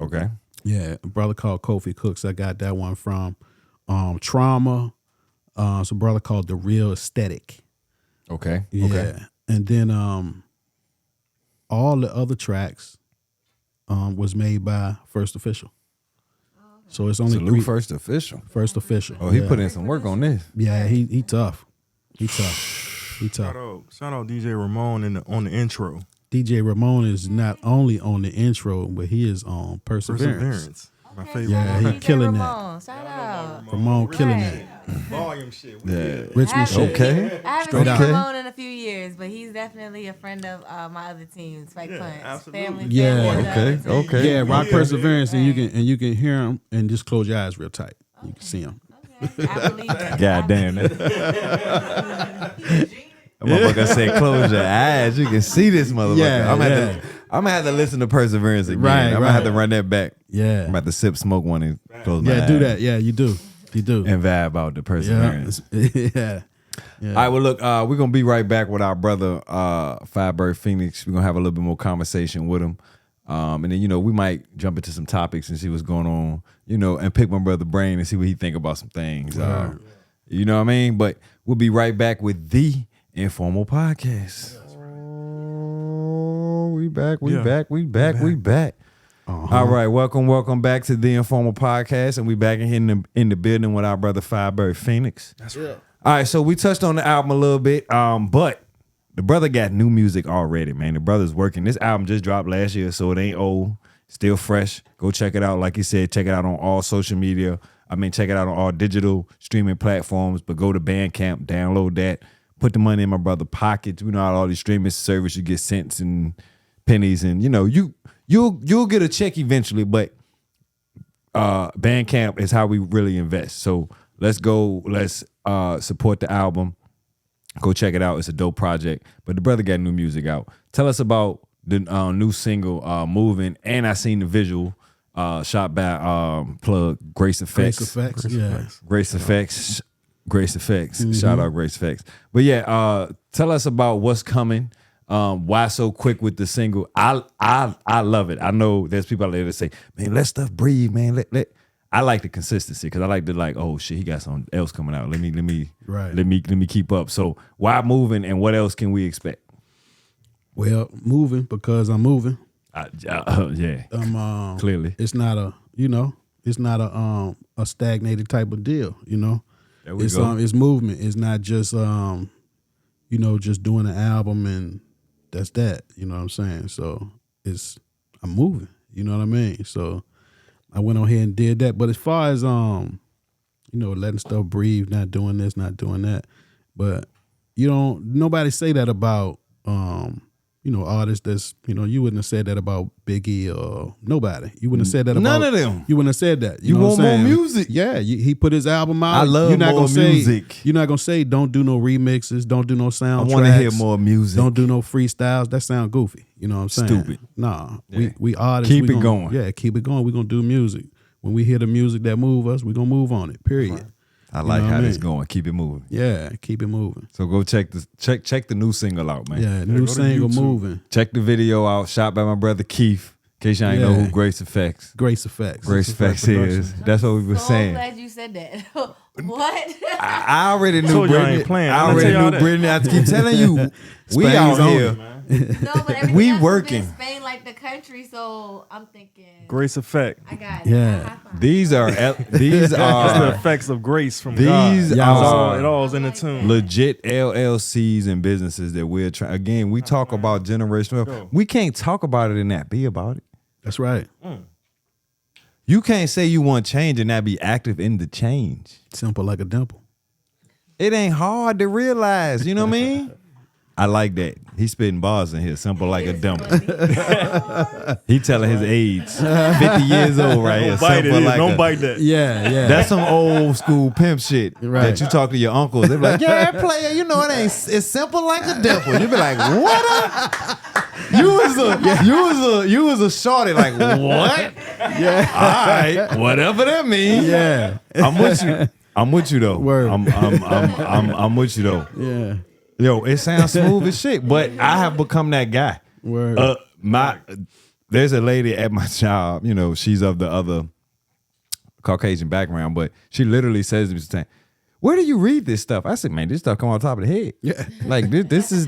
Okay. Yeah, a brother called Kofi Cooks. I got that one from Trauma. It's a brother called The Real Aesthetic. Okay. Yeah. Okay. And then all the other tracks was made by First Official. So it's only Salute three. First Official. First Official. Oh, he yeah. put in some work on this. Yeah, he tough. He tough. He tough. Shout out DJ Ramon on the intro. DJ Ramon is not only on the intro, but he is on Perseverance. My favorite. Yeah, he DJ killing Ramon, shout out. Ramon killing Right. that. Volume shit. Yeah. Richmond shit. Okay. I haven't Straight seen up. Ramon in a few years, but he's definitely a friend of my other teams, Spike Yeah, Punch, absolutely. family. Yeah. family of the Okay, other teams. okay. Yeah, rock Yeah. Perseverance, and Right. you can hear him, and just close your eyes real tight. You can see him. Okay, I believe it. God damn that. That motherfucker said, "Close your eyes. You can see this motherfucker." Yeah, I'm gonna have to listen to Perseverance again. Right, I'm gonna right. have to run that back. I'm Yeah, about to sip, smoke one, and close my eyes. yeah, do that. Yeah, you do. You do. and vibe out the Yeah, Perseverance. yeah. All right, well, look, we're gonna be right back with our brother FyabirdPhenix. We're gonna have a little bit more conversation with him, and then we might jump into some topics and see what's going on, and pick my brother brain and see what he think about some things. You know what I mean? But we'll be right back with the Informal Podcast. Oh, we back. All right, welcome back to the Informal Podcast, and we back in the building with our brother FyabirdPhenix. That's right. All right, so we touched on the album a little bit, but the brother got new music already, man. The brother's working. This album just dropped last year, so it ain't old, still fresh. Go check it out. Like you said, check it out on all social media. Check it out on all digital streaming platforms, but go to Bandcamp, download that, put the money in my brother's pockets. All these streaming services, you get cents and pennies, and you'll get a check eventually, but Bandcamp is how we really invest. So let's go. Let's support the album. Go check it out. It's a dope project. But the brother got new music out. Tell us about the new single, Moving, and I seen the visual shot by plug Grace Effects. Grace Effects. Shout out Grace Effects. But yeah, tell us about what's coming. Why so quick with the single? I love it. I know there's people out there that say, man, let stuff breathe, man. I like the consistency because I like to oh shit, he got something else coming out. Let me keep up. So why Moving, and what else can we expect? Well, moving because I'm moving. Yeah. Clearly. It's not a stagnated type of deal, There we go. It's movement. It's not just just doing an album and that's that. You know what I'm saying? So I'm moving. You know what I mean? So I went on here and did that. But as far as letting stuff breathe, not doing this, not doing that. But nobody say that about artists that's, you wouldn't have said that about Biggie or nobody. You wouldn't have said that about none of them. You wouldn't have said that. You know want what I'm more saying? music. Yeah, he put his album out. I love you're not more gonna music. Say, you're not gonna say don't do no remixes, don't do no soundtracks. I want to hear more music. Don't do no freestyles. That sound goofy. You know what I'm saying? Stupid. Nah, Yeah. we artists. Keep we it going. Yeah, keep it going. We're gonna do music. When we hear the music that move us, we're gonna move on it. Period. I like know how what I this mean? going. Keep it moving. Yeah, keep it moving. So go check the new single out, man. Yeah, new go to single YouTube. moving. Check the video out. Shot by my brother Keith. In case y'all ain't know Yeah. who Grace Effects. Grace Effects. Grace Effects is. That's what we were So saying. glad you said that. What? I already knew Told you I Brittany. ain't playing. I I'ma already tell y'all knew that. Brittany. I keep telling you, we Spain's out on here. it, No, but everything We else working. Has been Spain like the country, so I'm thinking. Grace Effect. I got it. Yeah. High five. These are It's the are effects of grace from these God. are It all's in the tune. legit LLCs and businesses that we're trying. Again, we talk about generational. Go. We can't talk about it and not be about it. That's right. You can't say you want change and not be active in the change. Simple like a dimple. It ain't hard to realize. You know what I mean? I like that. He's spitting bars in here, simple like a dump. He telling his age, 50 years old right here. Don't bite Simple it. like Don't a- bite that. Yeah, yeah. That's some old school pimp shit Right. that you talk to your uncles. They be like, yeah, player, it ain't. It's simple like a dimple. You be like, what? You was a shorty. Like what? Yeah. All right, whatever that means. Yeah. I'm with you though. Word. I'm with you though. Yeah. Yo, it sounds smooth as shit, but I have become that guy. Word. There's a lady at my job, you know, she's of the other Caucasian background, but she literally says to me, "Where do you read this stuff?" I said, "Man, this stuff come on top of the head." Yeah. Like this is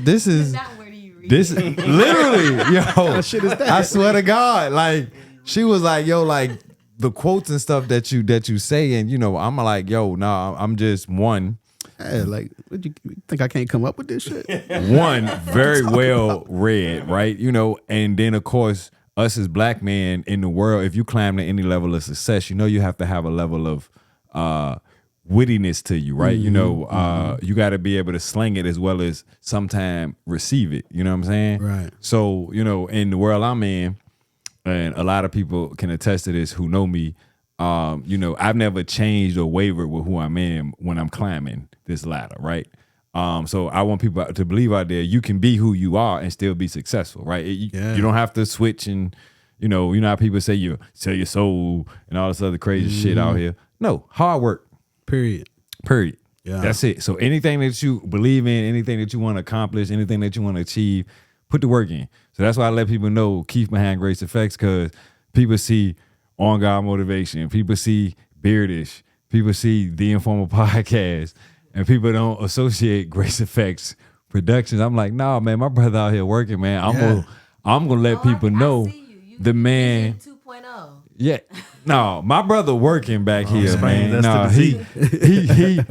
Not where do you read this literally, yo. shit is that? I swear to God, like she was like, "Yo, like the quotes and stuff that you say," and you know, I'm like, "Yo, nah, I'm just one." Hey, like, what you think I can't come up with this shit? One, very well read, right? You know, and then of course, us as black men in the world, if you climb to any level of success, you know you have to have a level of wittiness to you, right? You know, you got to be able to sling it as well as sometimes receive it. You know what I'm saying? Right. So, you know, in the world I'm in, and a lot of people can attest to this who know me, you know, I've never changed or wavered with who I'm in when I'm climbing this ladder, right? So I want people to believe out there you can be who you are and still be successful, right? You don't have to switch and, you know how people say you sell your soul and all this other crazy shit out here. No, hard work. Period. Yeah. That's it. So anything that you believe in, anything that you want to accomplish, anything that you want to achieve, put the work in. So that's why I let people know Keith behind Grace Effects, because people see On God Motivation, people see Beardish, people see the Informal Podcast, and people don't associate Grace Effects Productions. I'm like, nah, man, my brother out here working, man. I'm gonna let people know the man. 2.0. Yeah, no, my brother working back here, Spain, man. that's No,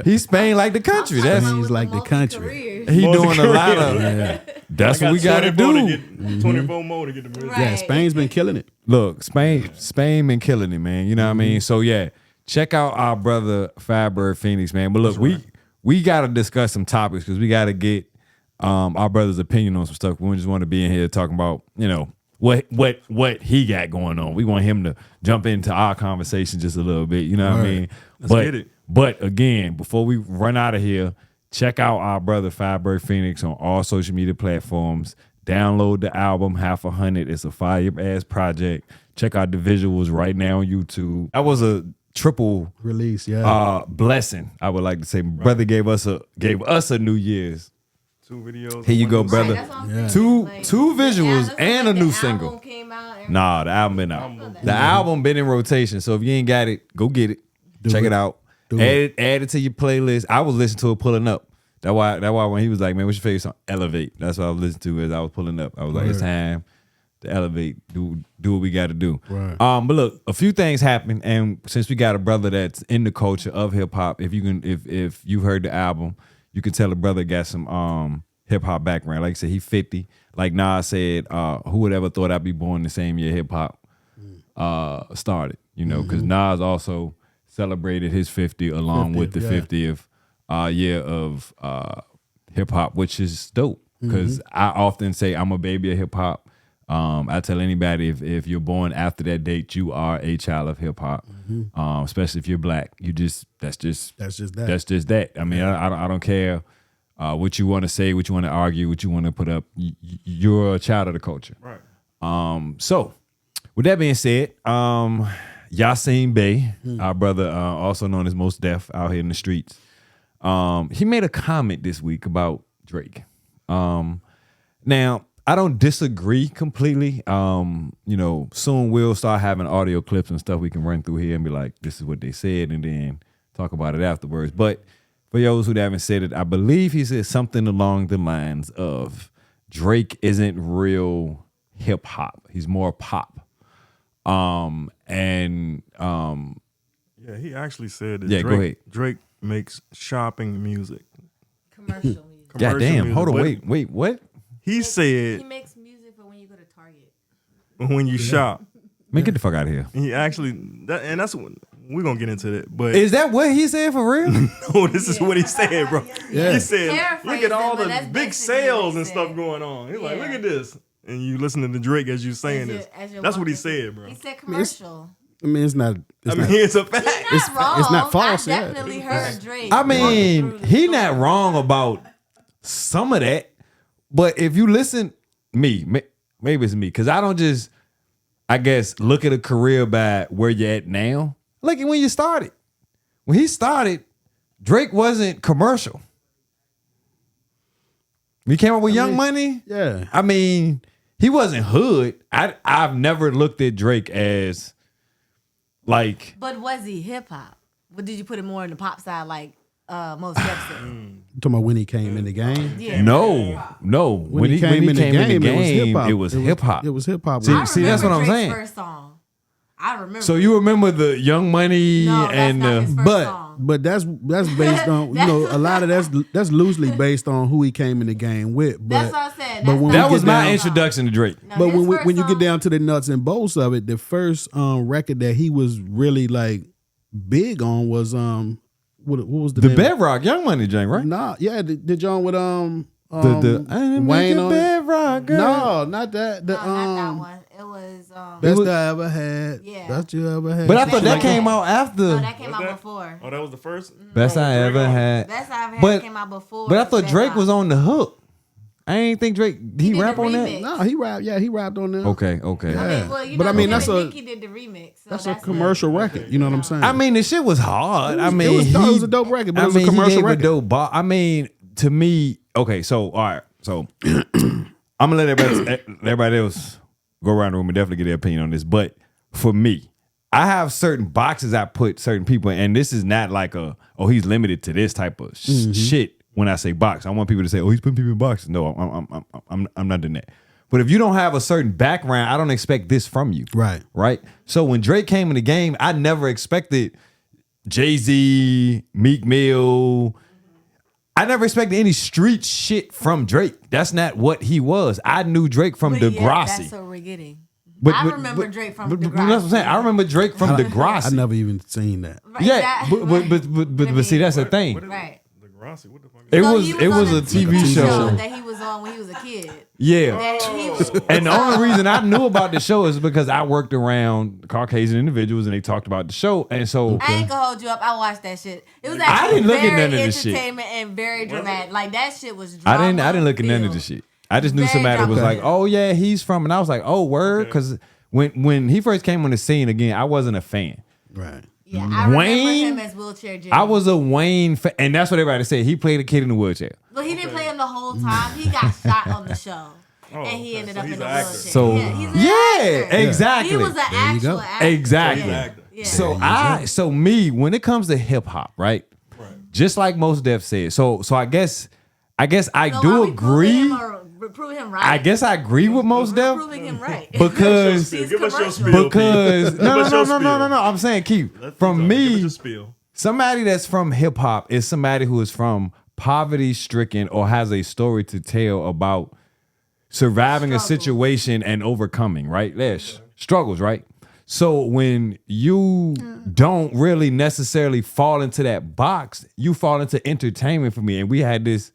he Spain like the country. That's He's like the country. he doing a lot of. That's what we gotta do. 24 more to get the music. Right. Yeah, Spain's been killing it. Look, Spain been killing it, man. You know what I mean? So yeah, check out our brother FyabirdPhenix, man. But look, we gotta discuss some topics because we gotta get our brother's opinion on some stuff. We just want to be in here talking about, you know, what he got going on. We want him to jump into our conversation just a little bit. You know what I mean? Let's get it. But again, before we run out of here, check out our brother FyabirdPhenix on all social media platforms. Download the album Half 100. It's a fire ass project. Check out the visuals right now on YouTube. That was a triple Release, blessing, I would like to say. Brother gave us a New Year's. 2 videos. Here you go, brother. Right, that's what I'm saying. Two Like, visuals that's and like a new the single. album came out and Nah, the album been out. The album been in rotation. So if you ain't got it, go get it. Check it out. Add it to your playlist. I was listening to it pulling up. That's why when he was like, man, what's your favorite song? Elevate. That's what I was listening to as I was pulling up. I was like, it's time to elevate. Do what we got to do. Right. But look, a few things happened, and since we got a brother that's in the culture of hip hop, if you heard the album, you can tell the brother got some hip hop background. Like I said, he 50. Like Nas said, who would ever thought I'd be born the same year hip hop started? You know, because Nas also celebrated his 50 along with the 50th year of hip hop, which is dope. Because I often say I'm a baby of hip hop. I tell anybody if you're born after that date, you are a child of hip hop. Especially if you're black, that's just that. I mean, I don't care what you want to say, what you want to argue, what you want to put up. You're a child of the culture. Right. So with that being said, Yasin Bey, our brother, also known as Most Def out here in the streets, he made a comment this week about Drake. Now, I don't disagree completely. You know, soon we'll start having audio clips and stuff we can run through here and be like, this is what they said, and then talk about it afterwards. But for those who haven't said it, I believe he said something along the lines of Drake isn't real hip hop. He's more pop. Yeah, he actually said that go ahead. Drake makes shopping music. commercial music. God damn, music, hold on, but wait, what? He said He makes music for when you go to Target. when you shop. Man, get the fuck out of here. He actually, that's what we're gonna get into that. But Is that what he said for real? no, this is what he said, bro. Yeah. He said, Paraphrase look at all it, but the that's big basically sales what he and said. stuff going on. He's like, Yeah. look at this. And you listening to Drake as you saying As this. you're That's what he walking. said, bro. He said commercial. I mean, it's not. I mean, it's a fact. He's not wrong. it's not false, I yeah. definitely heard Drake. I walking mean, through the he store. not wrong about some of that, but if you listen, maybe it's me, because I don't just I guess, look at a career by where you're at now. Look at when you started. When he started, Drake wasn't commercial. When he came up with Young Money, Yeah. I mean, he wasn't hood. I've never looked at Drake as like. But was he hip hop? But did you put it more in the pop side like most Def said? You talking about when he came in the game? Yeah. No. When he came in the game, it was hip hop. It was hip hop. See, that's what I'm Drake's saying. First song. I remember. So you remember the Young Money No, that's and not his first song. But that's based on a lot of that's loosely based on who he came in the game with. But, That's what I said. but when that we was get my down- introduction to Drake. No, But his when first you get song- down to the nuts and bolts of it, the first record that he was really like big on was what was the The name? Bedrock Young Money joint, right? Nah, yeah, the joint with The Wayne Wayne on it. Bedrock girl. No, not that. The No, not that one. It was. best I ever had. Yeah. Best you ever had. But I thought that Like came that. out after No, that came Was out that? before. Oh, that was the first. Best I Ever Had. Best I've had But- came out before. But I thought Drake was on. on the hook. I ain't think Drake he did rap the on that. remix. No, he rapped. Yeah, he rapped on there. Okay. I mean, well, you But know, I mean, him that's and a- Nicki did the remix. So That's a commercial record. You know what I'm saying? I mean, the shit was hard. I mean, it was a dope record, but it was a commercial he gave record. a dope bar. I mean, to me, okay. So all right. So I'm gonna let everybody else go around the room and definitely get their opinion on this. But for me, I have certain boxes I put certain people in, and this is not like he's limited to this type of shit. When I say box, I want people to say, "Oh, he's putting people in boxes." No, I'm not doing that. But if you don't have a certain background, I don't expect this from you. Right. Right. So when Drake came in the game, I never expected Jay-Z, Meek Mill. I never expected any street shit from Drake. That's not what he was. I knew Drake from But yeah, Degrassi. that's what we're getting. But- I but- remember but- Drake from but Degrassi. that's what I'm saying. I remember Drake from Degrassi. I never even seen that. Right, Yeah, that- but see, that's the thing. What is Right. The Grassi, what the fuck? It So was he a on the TV show. that he was on when he was a kid. Yeah. That he was, And the only reason I knew about the show is because I worked around Caucasian individuals and they talked about the show. And so I ain't gonna hold you up. I watched that shit. It was I actually didn't look at very none of this shit. entertainment and very dramatic. Like that shit was. I Drama didn't look at none of the shit. I just knew Very somebody was like, drama. "Oh yeah, he's from," and I was like, "Oh word," because when he first came on the scene again, I wasn't a fan. Right. Yeah, I remember Wayne, him as wheelchair Jimmy. I was a Wayne fan, and that's what everybody said. He played a kid in a wheelchair. But he didn't play him the whole time. He got shot on the show. And he okay. ended So up he's in a an actor. wheelchair. So yeah, he's an yeah, actor. exactly. He was an actual go. actor. Exactly. Yeah. Yeah. So me, when it comes to hip hop, right? Just like most Def said. So I guess I So do are we agree. proving him right. I guess I agree with most We're Def proving him right. because He's Give us your commercial. spiel. because Give us your spiel. no. I'm saying keep Let's from talk. Give us me. your spiel. Somebody that's from hip hop is somebody who is from poverty stricken or has a story to tell about surviving a Struggles. situation and overcoming, right? There's struggles, right? So when you don't really necessarily fall into that box, you fall into entertainment for me. And we had this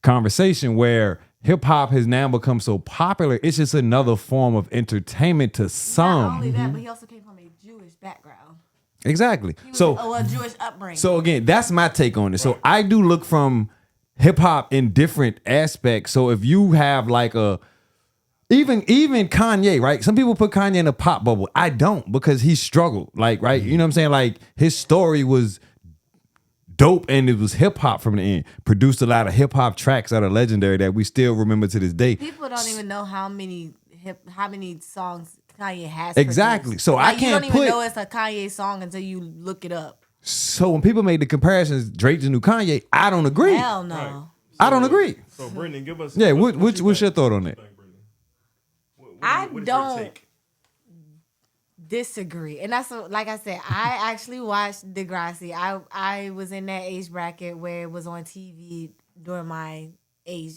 conversation where hip hop has now become so popular, it's just another form of entertainment to Not some. only that, but he also came from a Jewish background. Exactly. He was So a Jewish upbringing. So again, that's my take on it. So I do look from hip hop in different aspects. So if you have like even Kanye, right? Some people put Kanye in a pop bubble. I don't, because he struggled. Like, right? You know what I'm saying? Like his story was dope and it was hip hop from the end. Produced a lot of hip hop tracks that are legendary that we still remember to this day. People don't even know how many songs Kanye has. Exactly. produced. So I Like, can't you don't even put- know it's a Kanye song until you look it up. So when people made the comparisons, Drake to new Kanye, I don't agree. Hell no. I don't agree. So, Brittany, give us. Yeah, what's what's your think? thought on that? I What is your don't take? disagree, and that's like I said. I actually watched Degrassi. I was in that age bracket where it was on TV during my age,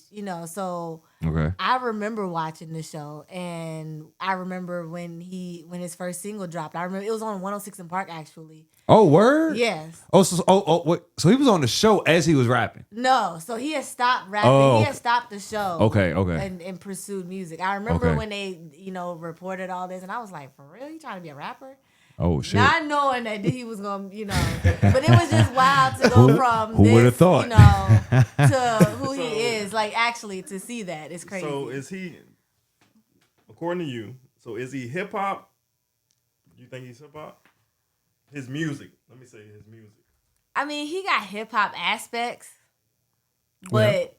So Okay. I remember watching the show, and I remember when his first single dropped. I remember it was on 106 in Park actually. Oh, word? Yes. Oh, what? So he was on the show as he was rapping. No, so he had stopped rapping. Oh, He had stopped the show. Okay. And pursued music. I remember Okay. when they, reported all this, and I was like, for real? You trying to be a rapper? Oh shit. Not knowing that he was gonna, but it was just wild to go from who this, would've thought? to who he is. Like actually to see that is crazy. So is he, according to you, So is he hip hop? You think he's hip hop? His music. Let me say his music. I mean, he got hip hop aspects, but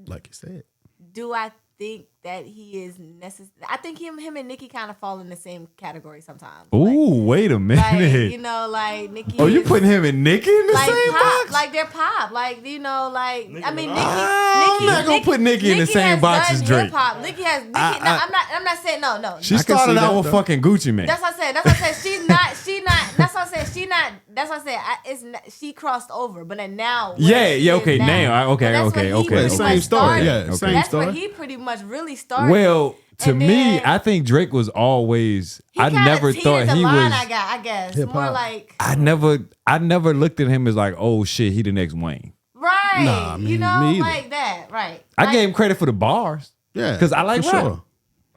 like you said, do I think that he is necessary? I think him and Nicki kind of fall in the same category sometimes. Ooh, wait a minute. Like, you know, like Nicki. Oh, you putting him and Nicki in the like same pop, box? like they're pop, like you know, like I mean, Nicki. I'm not gonna put Nicki in the same box as Drake. Hip-hop. Nicki has. I'm not saying no. She started out with fucking Gucci Mane. That's what I said. She's not. That's what I said. That's what I said. She crossed over, but then now. Okay, now. Okay. Same story. Yeah, same That's story. where he pretty much really started. Well, to me, I think Drake was always. I never thought he was. I guess hip-hop. more like. I never looked at him as like, oh shit, he the next Wayne. Right. Nah, I mean, you know, me either. like that. Right. I gave him credit for the bars. Yeah, because I like for rap. sure.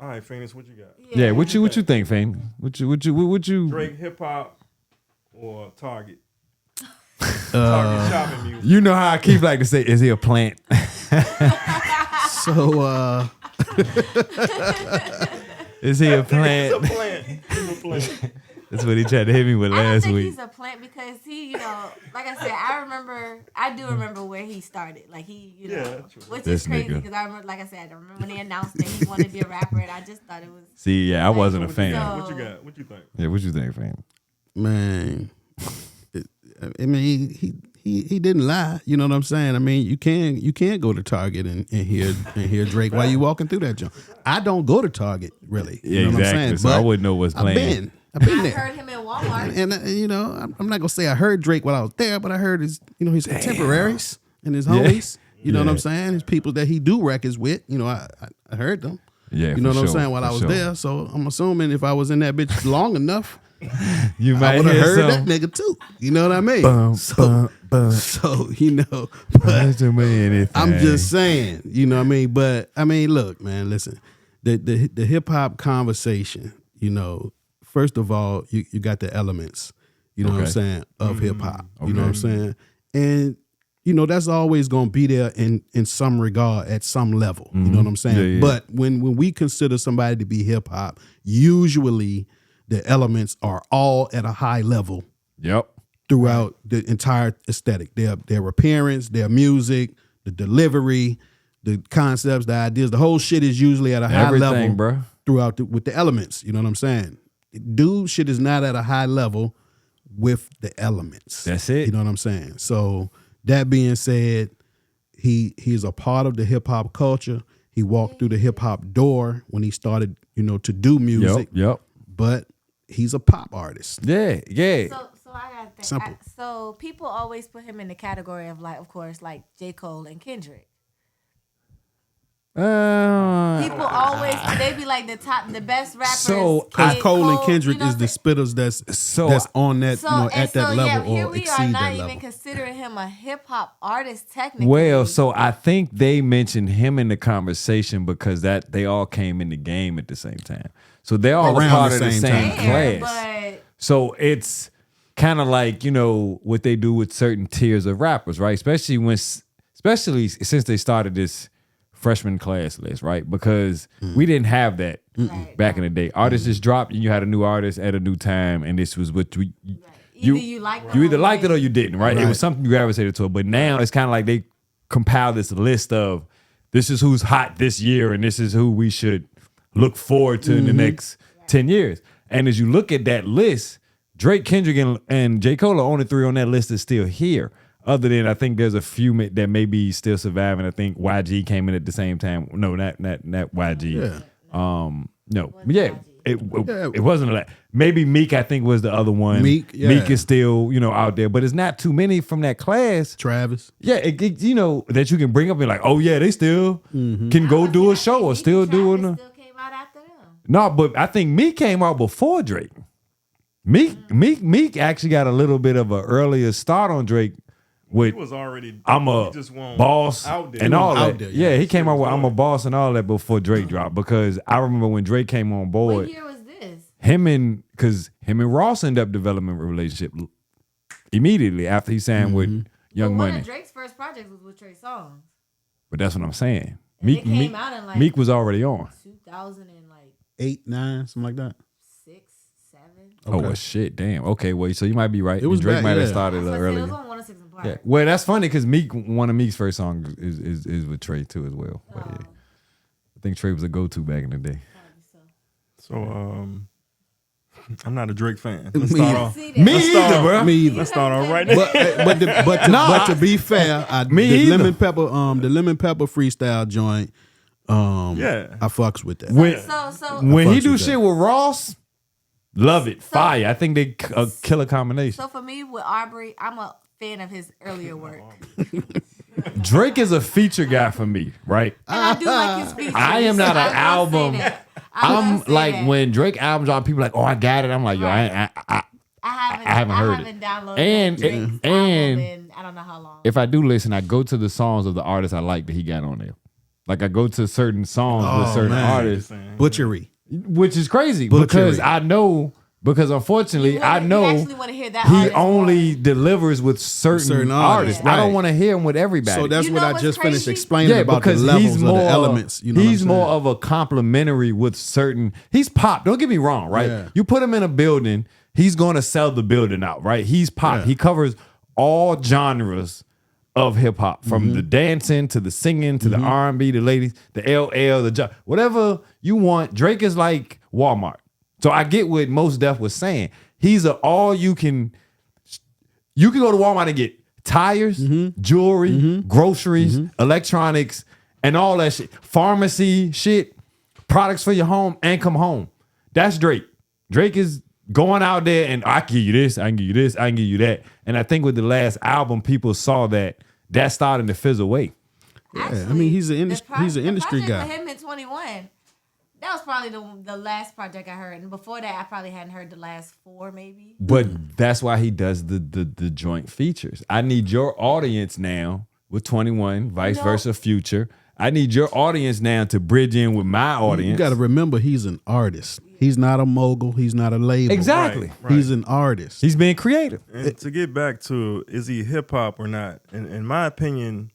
All right, Phoenix, what you got? Yeah, what you think, Fame? What you? Drake hip hop or Target? Target shopping music. You know how I keep like to say, is he a plant? So, is he a plant? He's a plant. He's a plant. That's what he tried to hit me with I don't last think week. he's a plant because he, you know, like I said, I do remember where he started. Like he, you know, which This is crazy nigga. because I remember, like I said, I remember when they announced that he wanted to be a rapper, and I just thought it was. See, yeah, I wasn't a What fan. What you got? What you think? Yeah, what you think, Fame? Man, I mean, he didn't lie. You know what I'm saying? I mean, you can't go to Target and hear Drake while you walking through that joint. I don't go to Target really. You Yeah, know exactly. What I'm saying? So But I wouldn't know what's playing. I've been I there. heard him in Walmart. And you know, I'm not gonna say I heard Drake while I was there, but I heard his contemporaries and his homies. You know what I'm saying? His people that he do records with. You know, I heard them. Yeah, you know for what I'm sure, saying? While for I was sure. there, so I'm assuming if I was in that bitch long enough, You I might would have hear heard some. that nigga too. You know what I mean? Bum, So you know, but I'm just saying, you know what I mean? But I mean, look, man, listen, the hip hop conversation, you know, first of all, you got the elements, you know what I'm saying, of hip hop. You know what I'm saying? And you know, that's always gonna be there in some regard at some level. You know what I'm saying? Yeah, yeah. But when we consider somebody to be hip hop, usually the elements are all at a high level Yep. throughout the entire aesthetic. Their appearance, their music, the delivery, the concepts, the ideas, the whole shit is usually at a high level Everything, bro. throughout with the elements. You know what I'm saying? Dude, shit is not at a high level with the elements. That's it. You know what I'm saying? So that being said, he's a part of the hip hop culture. He walked through the hip hop door when he started, you know, to do music. Yep. But he's a pop artist. Yeah. So I got that. Simple. So people always put him in the category of like, of course, like J. Cole and Kendrick. People always they be like the best rappers. So, Because J. Cole and Kendrick you know is the spitters that's So- on that, you know, at that level here or we exceed are not that even level. considering him a hip hop artist technically. Well, so I think they mentioned him in the conversation because that they all came in the game at the same time. So they're all a Around part the of the same same time. Fair, class. but So it's kind of like, you know, what they do with certain tiers of rappers, right? Especially since they started this freshman class list, right? Because we didn't have that back in the day. Artists just dropped and you had a new artist at a new time, and this was what you liked it you either or liked it or like- you didn't, right? It Right. was something you gravitated to. But now it's kind of like they compile this list of this is who's hot this year and this is who we should look forward to in the next 10 years. And as you look at that list, Drake, Kendrick, and J. Cole are only three on that list that's still here. Other than I think there's a few that may be still surviving. I think YG came in at the same time. No, not YG. Yeah. No, yeah. It wasn't like maybe Meek. I think was the other one. Meek, yeah. Meek is still out there, but it's not too many from that class. Travis. Yeah, that you can bring up and like, oh yeah, they still can go do a show or still doing. Travis still came out after them. No, but I think Meek came out before Drake. Meek actually got a little bit of an earlier start on Drake with He was already. I'm he a just won't boss out there. and all out that. there, Yeah, he came out with was I'm a doing. boss and all that before Drake dropped because I remember when Drake came on board, What year was this? him and Ross ended up developing a relationship immediately after he signed with Young One Money. of Drake's first projects was with Trey Songz. But that's what I'm saying. And it came out in like Meek was already on. 2008. 8, 9, something like that. 6, 7. Oh well, shit, damn. Okay, well, so you might be right. It was Drake back, might have yeah. started a It little was earlier. on 106 and Park. Yeah. Well, that's funny because Meek, one of Meek's first songs is with Trey too as well. But yeah. I think Trey was a go-to back in the day. So I'm not a Drake fan. Let's Me start either. off. See that? Me either, bro. Me either. Let's start off right there. But to be fair, Me the either. lemon pepper freestyle joint, Yeah. I fucks with that. When, So when he fucks do with shit that. with Ross, love it. Fire. I think they a killer combination. So for me with Aubrey, I'm a fan of his earlier work. Drake is a feature guy for me, right? And I do like his features. I am not an I will say album. that. I'm will say like that. when Drake albums drop, people like, oh, I got it. I'm like, yo, I haven't heard it. downloaded And- Drake's album and- in I don't know how long. If I do listen, I go to the songs of the artists I like that he got on there. Like I go to certain songs with Oh, certain man. artists, Butchery. which is crazy Butchery. because I know. Because unfortunately, I You know actually want to hear that he artist only more. delivers with certain artists. artists, I don't right. want to hear him with everybody. So that's You what know I what's just finished crazy? explaining yeah, about the because levels he's of more the elements. You know he's what I'm more saying? of a complementary with certain. He's pop. Don't get me wrong, right? Yeah. You put him in a building, he's going to sell the building out, right? He's pop. Yeah. He covers all genres of hip hop, from Mm-hmm. the dancing to the singing to the R&B, the ladies, the LL, whatever you want. Drake is like Walmart. So I get what Mos Def was saying. He's a all you can go to Walmart and get tires, jewelry, groceries, electronics, and all that shit. Pharmacy shit, products for your home, and come home. That's Drake. Drake is going out there and I can give you this, I can give you this, I can give you that. And I think with the last album, people saw that starting to fizzle away. Yeah, I mean, he's an the industry project guy. For him in 21, that was probably the last project I heard, and before that, I probably hadn't heard the last 4, maybe. But that's why he does the joint features. I need your audience now with 21, vice versa, Future. I need your audience now to bridge in with my audience. You got to remember, he's an artist. He's not a mogul. He's not a label. Exactly. Right. He's an artist. He's being creative. And to get back to, is he hip hop or not? In my opinion,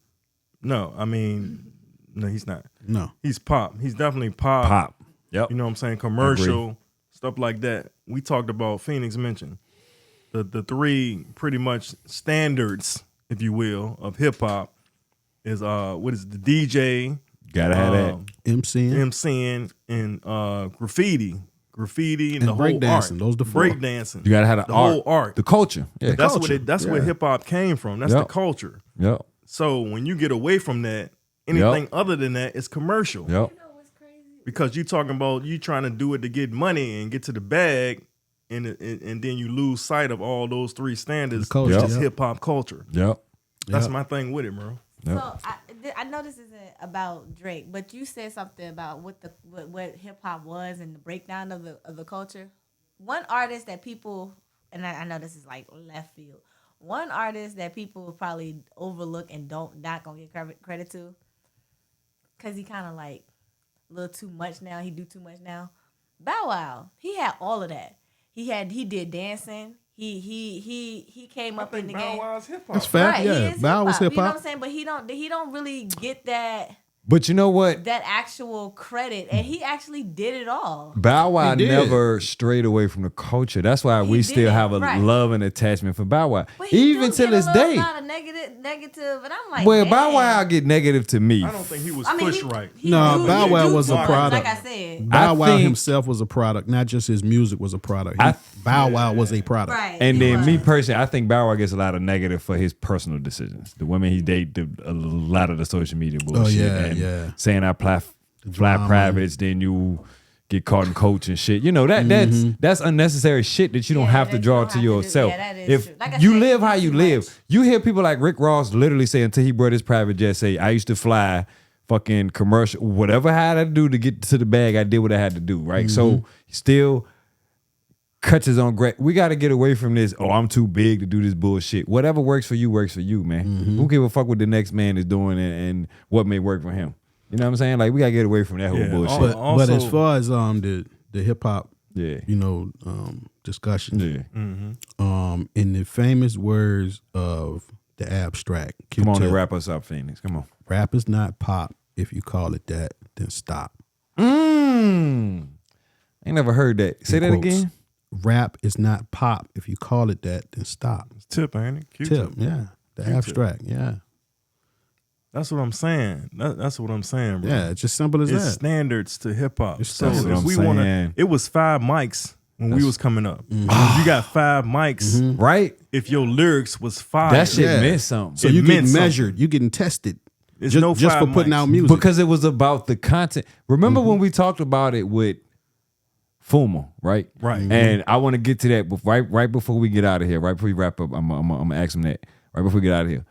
no. I mean, no, he's not. No. He's pop. He's definitely pop. Pop. Yep. You know what I'm saying? Commercial, stuff like that. We talked about, Phoenix mentioned, the 3 pretty much standards, if you will, of hip hop is what is the DJ, Gotta have that. MCing. MCing, and graffiti and the whole breakdancing. art. Those the 4. Breakdancing. You gotta have the art. whole art. The culture. Yeah. That's culture. where hip hop came from. That's the Yep. culture. Yep. So when you get away from that, anything other than that is commercial. Yep. Because you talking about you trying to do it to get money and get to the bag, and then you lose sight of all those 3 standards. The culture, Which is yep. hip hop culture. Yep. That's Yep. my thing with it, bro. Yep. So I know this isn't about Drake, but you said something about what hip hop was and the breakdown of the culture. One artist that people, and I know this is like left field. One artist that people probably overlook and not gonna get credit to, cause he kind of like a little too much now. He do too much now. Bow Wow, he had all of that. He did dancing. He came up in the game. Bow Wow's hip hop. That's fact. Right, Yeah. he is Bow was hip You know what hop. I'm saying? But he don't really get that But you know what? actual credit, and he actually did it all. Bow Wow He did. never strayed away from the culture. That's why we still did, have a right. love and attachment for Bow Wow. But he Even do to get this a little day. lot of negative, and I'm like, Well, man. Bow Wow get negative to me. I don't think he was I mean, pushed he- right. he No, do- Bow he Wow do was a too much, product. Like I said, Bow I Wow think- himself was a product, not just his music was a product. Bow Wow was a product. right? And he then was. me personally, I think Bow Wow gets a lot of negative for his personal decisions. The women he dated, a lot of the social media bullshit. yeah, and yeah. saying I fly drama. privates, then you get caught in coach and shit. You know that's unnecessary shit that you don't Yeah, have to that you draw don't to have to do. yourself. Yeah, that is If true. Like I you said, live he how do you too live, much. you hear people like Rick Ross literally say until he brought his private jet, say I used to fly fucking commercial, whatever I had to do to get to the bag, I did what I had to do. Right, so he still cuts his own great. We got to get away from this. Oh, I'm too big to do this bullshit. Whatever works for you, man. Who give a fuck what the next man is doing and what may work for him? You know what I'm saying? Like we gotta get away from that whole Yeah, bullshit. But Also- as far as the hip hop, Yeah. discussion, Yeah. in the famous words of the abstract, Come on Q-Tip, and wrap us up, Phoenix. Come on. rap is not pop. If you call it that, then stop. Ain't never heard that. Say that quotes. again. Rap is not pop. If you call it that, then stop. It's Tip, ain't it? Q-tip. Tip, yeah. The Q-tip. abstract, yeah. That's what I'm saying. That's what I'm saying, bro. Yeah, it's just simple as It's that. standards to hip hop. It's So standards. if we That's what I'm want to, saying. it was 5 mics when we was coming up. You got 5 mics. Right? If your lyrics was fire, That shit Yeah. meant something. So It you getting meant measured, you getting tested. It's just, no just for 5 putting mics. out music. Because it was about the content. Remember when we talked about it with FUMA, right? Right. And I want to get to that right before we get out of here. Right before we wrap up, I'm gonna ask him that. Right before we get out of here.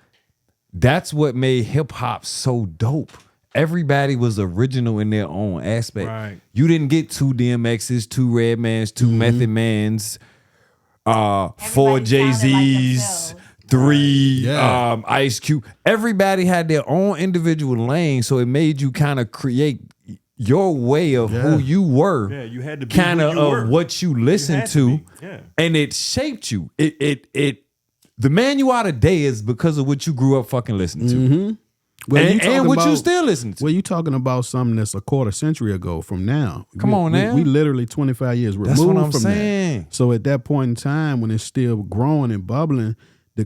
That's what made hip hop so dope. Everybody was original in their own aspect. Right. You didn't get 2 DMXs, 2 Redmans, 2 Method Mans, 4 Everybody sounded like Jay-Z's, themselves. 3 Yeah. Ice Cube. Everybody had their own individual lane, so it made you kind of create your way of who you were. Yeah, you had to be kind who of you were. what you listened had to to, be, yeah. and it shaped you. It the man you are today is because of what you grew up fucking listening to, Well, you and talking what you about- still listen to. Well, you talking about something that's a quarter century ago from now. Come on now. We literally 25 years removed That's what I'm from saying. that. So at that point in time, when it's still growing and bubbling, the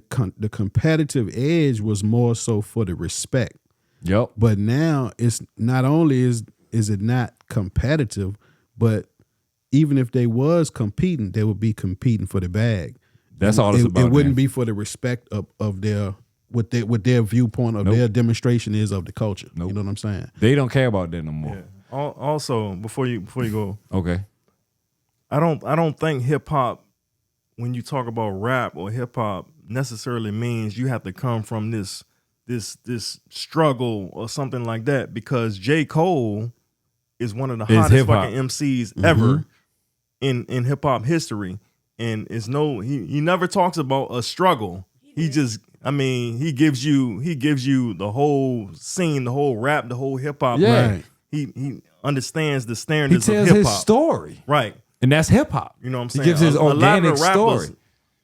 competitive edge was more so for the respect. Yep. But now it's not only is it not competitive, but even if they was competing, they would be competing for the bag. That's all it's about. It wouldn't man. be for the respect of their what their viewpoint of Nope. their demonstration is of the culture. Nope. You know what I'm saying? They don't care about that no more. Yeah. Also, before you go, Okay. I don't think hip hop, when you talk about rap or hip hop, necessarily means you have to come from this struggle or something like that. Because J. Cole is one of the hottest hip-hop. fucking MCs ever in hip hop history, and he never talks about a struggle. He just, I mean, he gives you the whole scene, the whole rap, the whole hip hop. Yeah. Right. He understands the He standards tells of hip his hop. story, Right. and that's hip hop. You know what I'm He saying? gives his A lot of the organic rappers- story.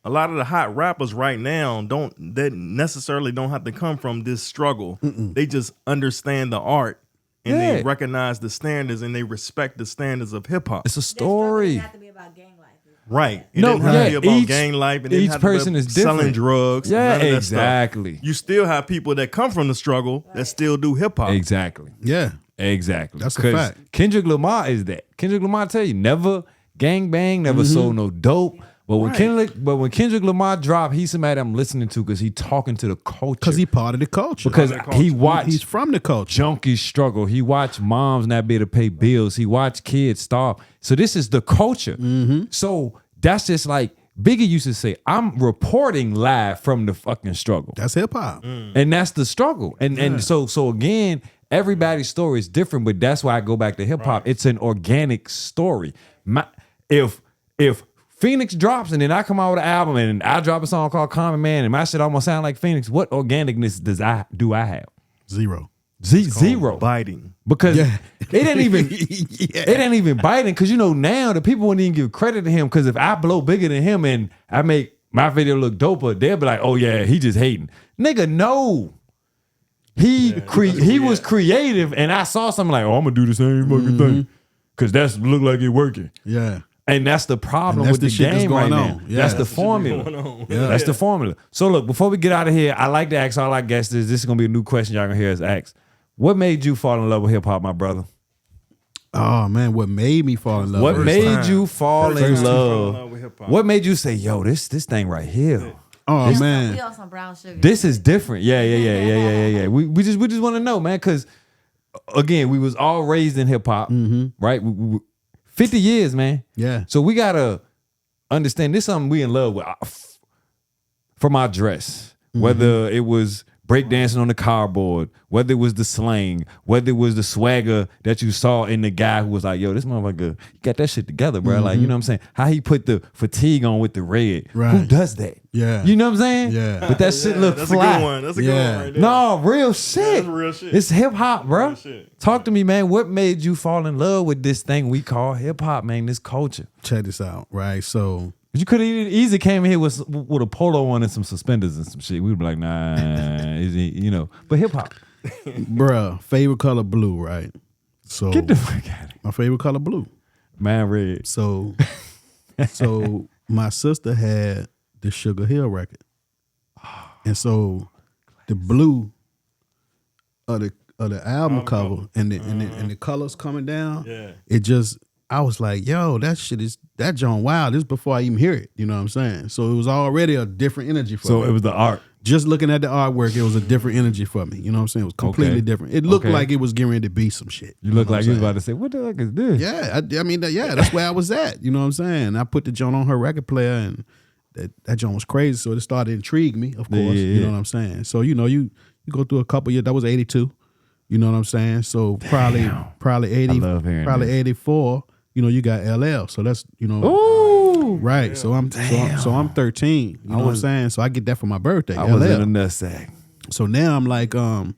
A lot of the hot rappers right now they necessarily don't have to come from this struggle. They just understand the art and they Yeah. recognize the standards and they respect the standards of hip hop. It's a Their struggle story. didn't have to be about gang life. Right. It No, didn't have to yeah, be about each- gang life. It didn't each have to be person is selling different. drugs. Yeah, none of that stuff. exactly. You still have people that come from the struggle that still do hip hop. Exactly. Yeah. Exactly. That's a 'Cause fact. Kendrick Lamar is that. Kendrick Lamar tell you never gang bang, never sold no dope. But when Kendrick Lamar dropped, he's somebody I'm listening to because he talking to the culture. Because he part of the culture. because Part of the he culture. watched He's from the culture. junkies struggle. He watched moms not be able to pay bills. He watched kids starve. So this is the culture. So that's just like Biggie used to say, I'm reporting live from the fucking struggle. That's hip hop. And that's the struggle. And so again, everybody's story is different, but that's why I go back to hip hop. It's an organic story. If Phoenix drops and then I come out with an album and I drop a song called Common Man and my shit almost sound like Phoenix, what organicness do I have? Zero. Zero. Biting. Because Yeah. it ain't even it ain't even biting. Because you know now the people wouldn't even give credit to him. Because if I blow bigger than him and I make my video look doper, they'll be like, "Oh yeah, he just hating." Nigga, no. He was creative, and I saw something like, "Oh, I'm gonna do the same fucking thing," because that's look like it working. Yeah. And that's the problem And that's with the the shit that's game right going now. on. Yeah. That's the That's formula. Yeah. That's the formula. So look, before we get out of here, I like to ask all our guests this. This is gonna be a new question y'all gonna hear us ask. What made you fall in love with hip hop, my brother? Oh man, what made me fall in love? What with made time. you fall First in time you fell in love? love with hip-hop. What made you say, "Yo, this thing right here, Oh We man. on some brown sugar. this is different." Yeah. We just want to know, man, because again, we was all raised in hip hop, right? 50 years, man. Yeah. So we gotta understand this is something we in love with. From our dress, whether it was breakdancing on the cardboard, whether it was the slang, whether it was the swagger that you saw in the guy who was like, "Yo, this motherfucker, you got that shit together, bro." Like, you know what I'm saying? How he put the fatigue on with the red. Who Right. does that? Yeah. You know what I'm saying? Yeah. But that shit look That's fly. a good one. That's a good Yeah. one right there. No, real shit. that's real shit. It's hip hop, bro. Real shit. Talk to me, man. What made you fall in love with this thing we call hip hop, man? This culture. Check this out, right? So You could have easily came in here with a polo on and some suspenders and some shit. We'd be like, nah, you know. But hip hop. bruh, favorite color blue, right? So Get the fuck out of here. my favorite color blue. Man red. So my sister had the Sugar Hill record, and so the blue of the album cover and the colors coming down. Yeah. It just, I was like, yo, that John Wild. This is before I even hear it. You know what I'm saying? So it was already a different energy for me. So it was the art. Just looking at the artwork, it was a different energy for me. You know what I'm saying? It was completely different. It looked like it was getting ready to be some shit. You look like you was about to say, what the heck is this? Yeah, I mean, that's where I was at. You know what I'm saying? I put the joint on her record player, and that joint was crazy. So it started to intrigue me, of course. Yeah. You know what I'm saying? So, you know, you go through a couple years. That was 82. You know what I'm saying? So probably 80, probably 84. You know, you got LL. So that's, you know. Ooh. Right. So I'm 13. You know what I'm saying? So I get that for my birthday. I was in a nutsack. So now I'm like, I'm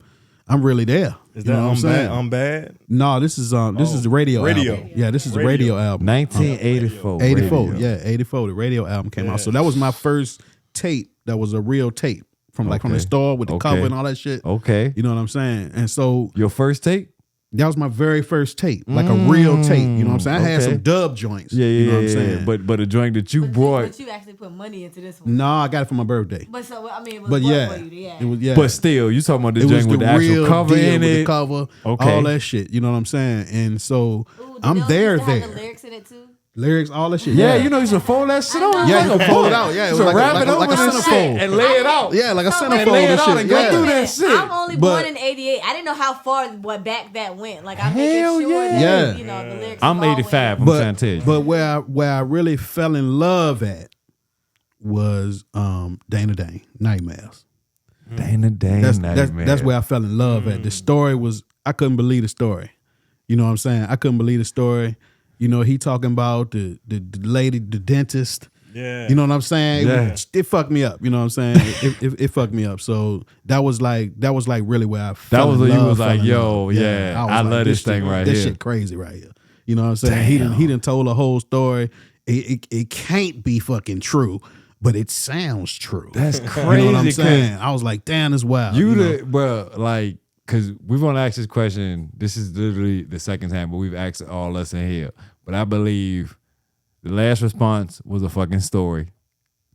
really there. Is you that know what I'm saying? I'm bad? No, this is the radio album. Yeah, this is the radio album. 1984. 84. Radio. Yeah, 84. The radio album came out. So that was my first tape that was a real tape from the store with the cover and all that shit. Okay. You know what I'm saying? And so Your first tape? that was my very first tape, like a real tape. You know what I'm saying? I had some dub joints. Yeah, you know what I'm saying? But a joint that you brought. But you actually put money into this one. No, I got it for my birthday. But so I mean, it was But worth yeah, for you, yeah. it was yeah. But still, you talking about the It was joint with the actual real cover deal in with it. the cover, Okay. all that shit. You know what I'm saying? And so Ooh, I'm Danielle there. used to have the lyrics in it too. Lyrics, all that shit. Yeah, you know, you used to fold that shit on. Yeah, you can fold it out. Yeah, it was So like wrap a it over like a and centerfold. shit and lay it out. Yeah, like a So centerfold wait, and lay it out shit. and go Yeah. through that shit. I'm only But- born in '88. I didn't know how far back that went. Like I'm Hell making sure yeah. that Yeah. you know the lyrics. I'm was all 85. I'm went. trying to tell you. But where I really fell in love at was Dana Dane, Nightmares. Dana Dane, That's where I fell in love at. The story was, I couldn't believe the story. You know what I'm saying? I couldn't believe the story. You know, he talking about the lady, the dentist. Yeah. You know what I'm saying? Yeah. It fucked me up. You know what I'm saying? it fucked me up. So that was like really where I fell That was in when you love, was like, fell in yo, love. yeah, was I love this thing right this here. shit crazy right here. You know what I'm saying? He done told the whole story. It can't be fucking true, but it sounds true. That's You know crazy. what I'm 'cause saying? I was like, damn, it's wild. You know? the bro, like, cause we've only asked this question. This is literally the second time, but we've asked it all us in here. But I believe the last response was a fucking story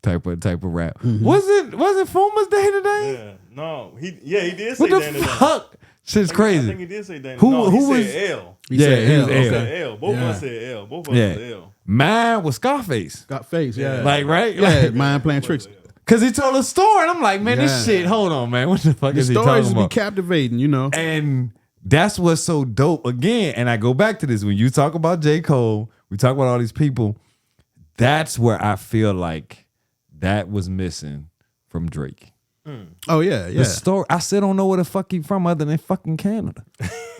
type of rap. Mm-hmm. Was it Former's Day today? Yeah. No. He did say What the Dana Dane. fuck? Shit's I crazy. think he did say Dana. Who no, he was- said L. He Yeah, said he was L. L. He Okay. said L. Both of us said L. Both of us said L. Mine was Scarface. Got face, yeah. Like, right? yeah, Like, mind playing tricks. cause he told a story, and I'm like, man, this Yeah. shit. Hold on, man. What the fuck The is he stories talking be about? captivating, you know. And that's what's so dope. Again, and I go back to this, when you talk about J. Cole, we talk about all these people, that's where I feel like that was missing from Drake. Oh yeah, yeah. The story, I still don't know where the fuck he from other than fucking Canada.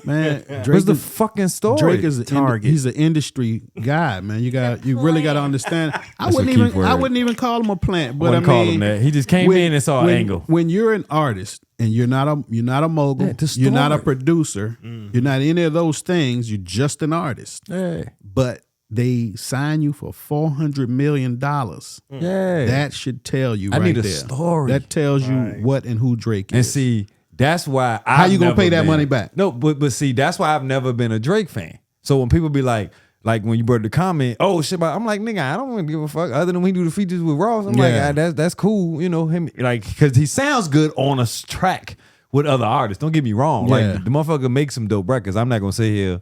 Man, Where's Drake the is, fucking story? Drake is Target. he's an industry guy, man. You really got to understand. I That's a wouldn't key even word. call him a plant, but I Wouldn't call mean, him that. He just came in and saw an angle. When you're an artist and you're not a mogul, Yeah, the you're not a story. producer, you're not any of those things. You're just an artist. Yeah. But they sign you for $400 million. Yeah. That should tell you I right need a there. story. That tells you what and who Drake is. And see, that's why How you gonna never pay that been- money back? No, but see, that's why I've never been a Drake fan. So when people be like when you brought the comment, oh shit, but I'm like, nigga, I don't really give a fuck. Other than when he do the features with Ross, I'm Yeah. like, that's cool. You know him, like, because he sounds good on a track with other artists. Don't get me wrong. Yeah. Like the motherfucker makes some dope records. I'm not gonna sit here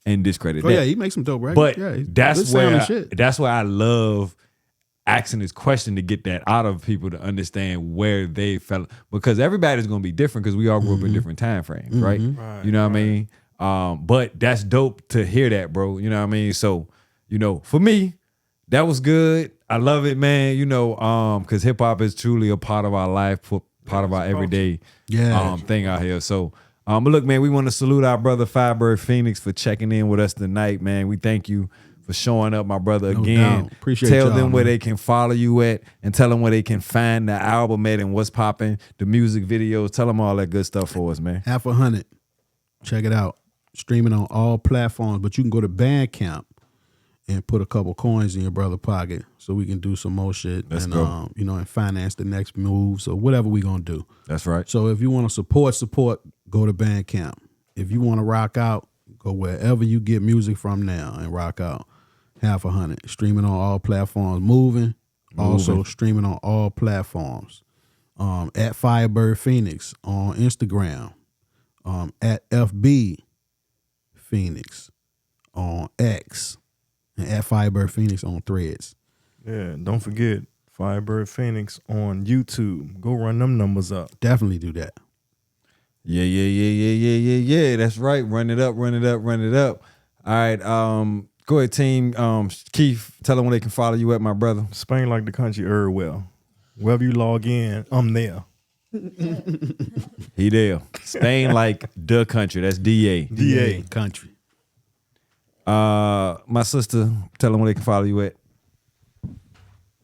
and discredit Oh that. yeah, he makes some dope records. But yeah, that's good sounding where shit. that's why I love asking this question to get that out of people to understand where they felt, because everybody's gonna be different because we all grew up in different time frames, right? You know what I mean? But that's dope to hear that, bro. You know what I mean? So, you know, for me, that was good. I love it, man. You know, because hip hop is truly a part of our life, part of our everyday thing out here. So. But look, man, we want to salute our brother FyabirdPhenix for checking in with us tonight, man. We thank you for showing up, my brother, No again. doubt. Appreciate Tell y'all, them where man. they can follow you at, and tell them where they can find the album at and what's popping, the music videos. Tell them all that good stuff for us, man. $100. Check it out. Streaming on all platforms, but you can go to Bandcamp and put a couple coins in your brother's pocket so we can do some more shit. Let's and go. you know, and finance the next moves or whatever we gonna do. That's right. So if you want to support, go to Bandcamp. If you want to rock out, go wherever you get music from now and rock out. Half 100. Streaming on all platforms. Moving. Also streaming on all platforms. At FyabirdPhenix on Instagram. At FB Phoenix on X. And at FyabirdPhenix on Threads. Yeah, don't forget FyabirdPhenix on YouTube. Go run them numbers up. Definitely do that. Yeah. That's right. Run it up. All right. Go ahead, team. Keith, tell them where they can follow you at, my brother. Spain like the country well. Wherever you log in, I'm there. He there. Spain like the country. That's DA. DA. Country. My sister, tell them where they can follow you at. You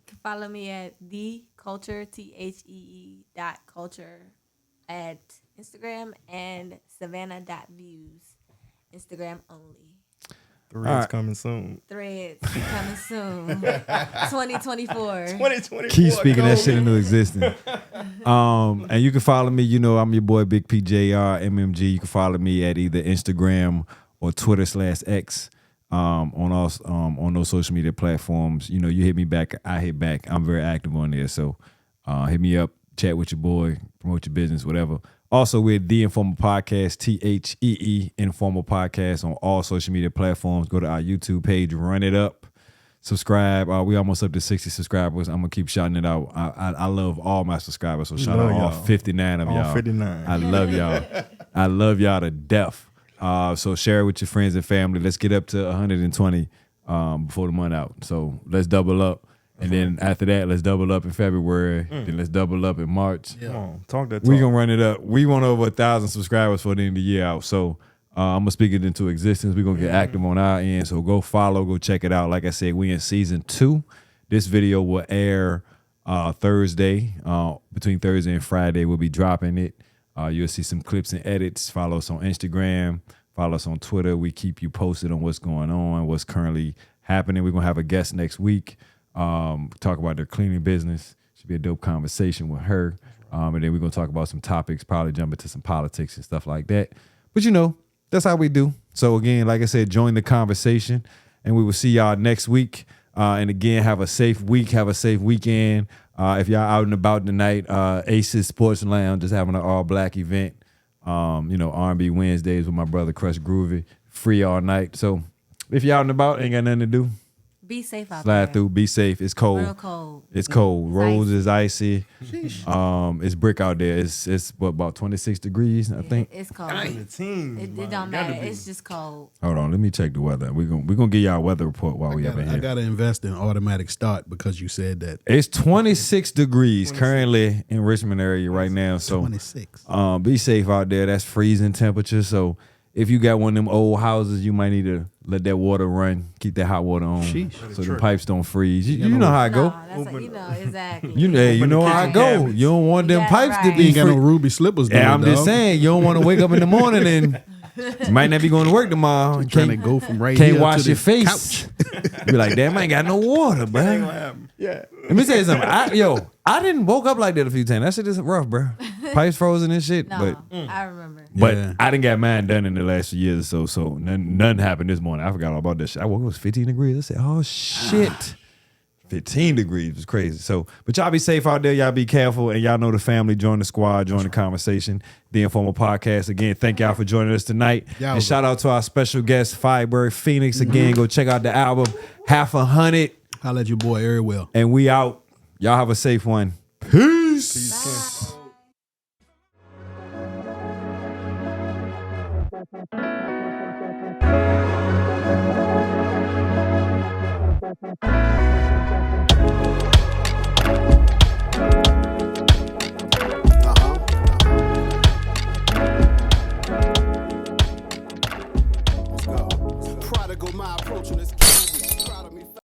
can follow me at the culture THEE.culture at Instagram and Savannah.views. Instagram only. Threads coming soon. Threads coming soon. 2024. 2024. Keep speaking that shit into existence. And you can follow me. You know, I'm your boy Big PJR MMG. You can follow me at either Instagram or Twitter/X. On those social media platforms. You know, you hit me back, I hit back. I'm very active on there. So hit me up, chat with your boy, promote your business, whatever. Also, we're The Informal Podcast, THEE Informal Podcast on all social media platforms. Go to our YouTube page, run it up, subscribe. We almost up to 60 subscribers. I'm going to keep shouting it out. I love all my subscribers, so shout out all 59 of y'all. All 59. I love y'all. I love y'all to death. So share it with your friends and family. Let's get up to 120 before the month out. So let's double up. And then after that, let's double up in February. Then let's double up in March. Come on, talk that talk. We're going to run it up. We want over 1,000 subscribers for the end of the year out. So I'm going to speak it into existence. We're going to get active on our end. So go follow, go check it out. Like I said, we in season 2. This video will air Thursday. Between Thursday and Friday, we'll be dropping it. You'll see some clips and edits. Follow us on Instagram. Follow us on Twitter. We keep you posted on what's going on, what's currently happening. We're going to have a guest next week. Talk about their cleaning business. Should be a dope conversation with her. And then we're going to talk about some topics, probably jump into some politics and stuff like that. But, you know, that's how we do. So, again, like I said, join the conversation. And we will see y'all next week. And, again, have a safe week. Have a safe weekend. If y'all out and about tonight, Aces Sports Lounge is having an all-black event. You know, R&B Wednesdays with my brother Crush Groovy. Free all night. So, if you're out and about, ain't got nothing to do, Be safe out slide there. through, be safe. It's cold. Real cold. It's cold. It's Roads icy. is icy. It's brick out there. It's what, about 26 degrees, I think. It's cold. The team. It don't matter. It's just cold. Hold on, let me check the weather. We're gonna give y'all a weather report while we up in I here. got to invest in automatic start because you said that. It's 26 degrees currently in Richmond area right now. So 26. be safe out there. That's freezing temperature. So if you got one of them old houses, you might need to let that water run. Keep that hot water on so the pipes don't freeze. You know how I go. No, that's you know, exactly. You know how I go. cabinets. You don't want them Yeah, pipes to right. be You ain't got no free. ruby slippers. Yeah, though, I'm just dog. saying, you don't want to wake up in the morning and you might not be going to work tomorrow. You Trying to can't, go from right can't here wash to your the face. Be like, damn, I ain't got no water, bro. Yeah. Let me tell you something. I didn't woke up like that a few times. That shit is rough, bro. Pipes frozen and shit. No, But I remember. Yeah. I didn't get mine done in the last few years or so. So nothing happened this morning. I forgot all about that shit. I woke up, it was 15 degrees. I said, oh shit. 15 degrees was crazy. So, but y'all be safe out there. Y'all be careful. And y'all know the family. Join the squad. Join the conversation. The Informal Podcast. Again, thank y'all for joining us tonight. Y'all And shout out to our special guest, FyabirdPhenix. Again, go check out the album, Half 100. Holla at your boy very well. And we out. Y'all have a safe one. Peace. Peace.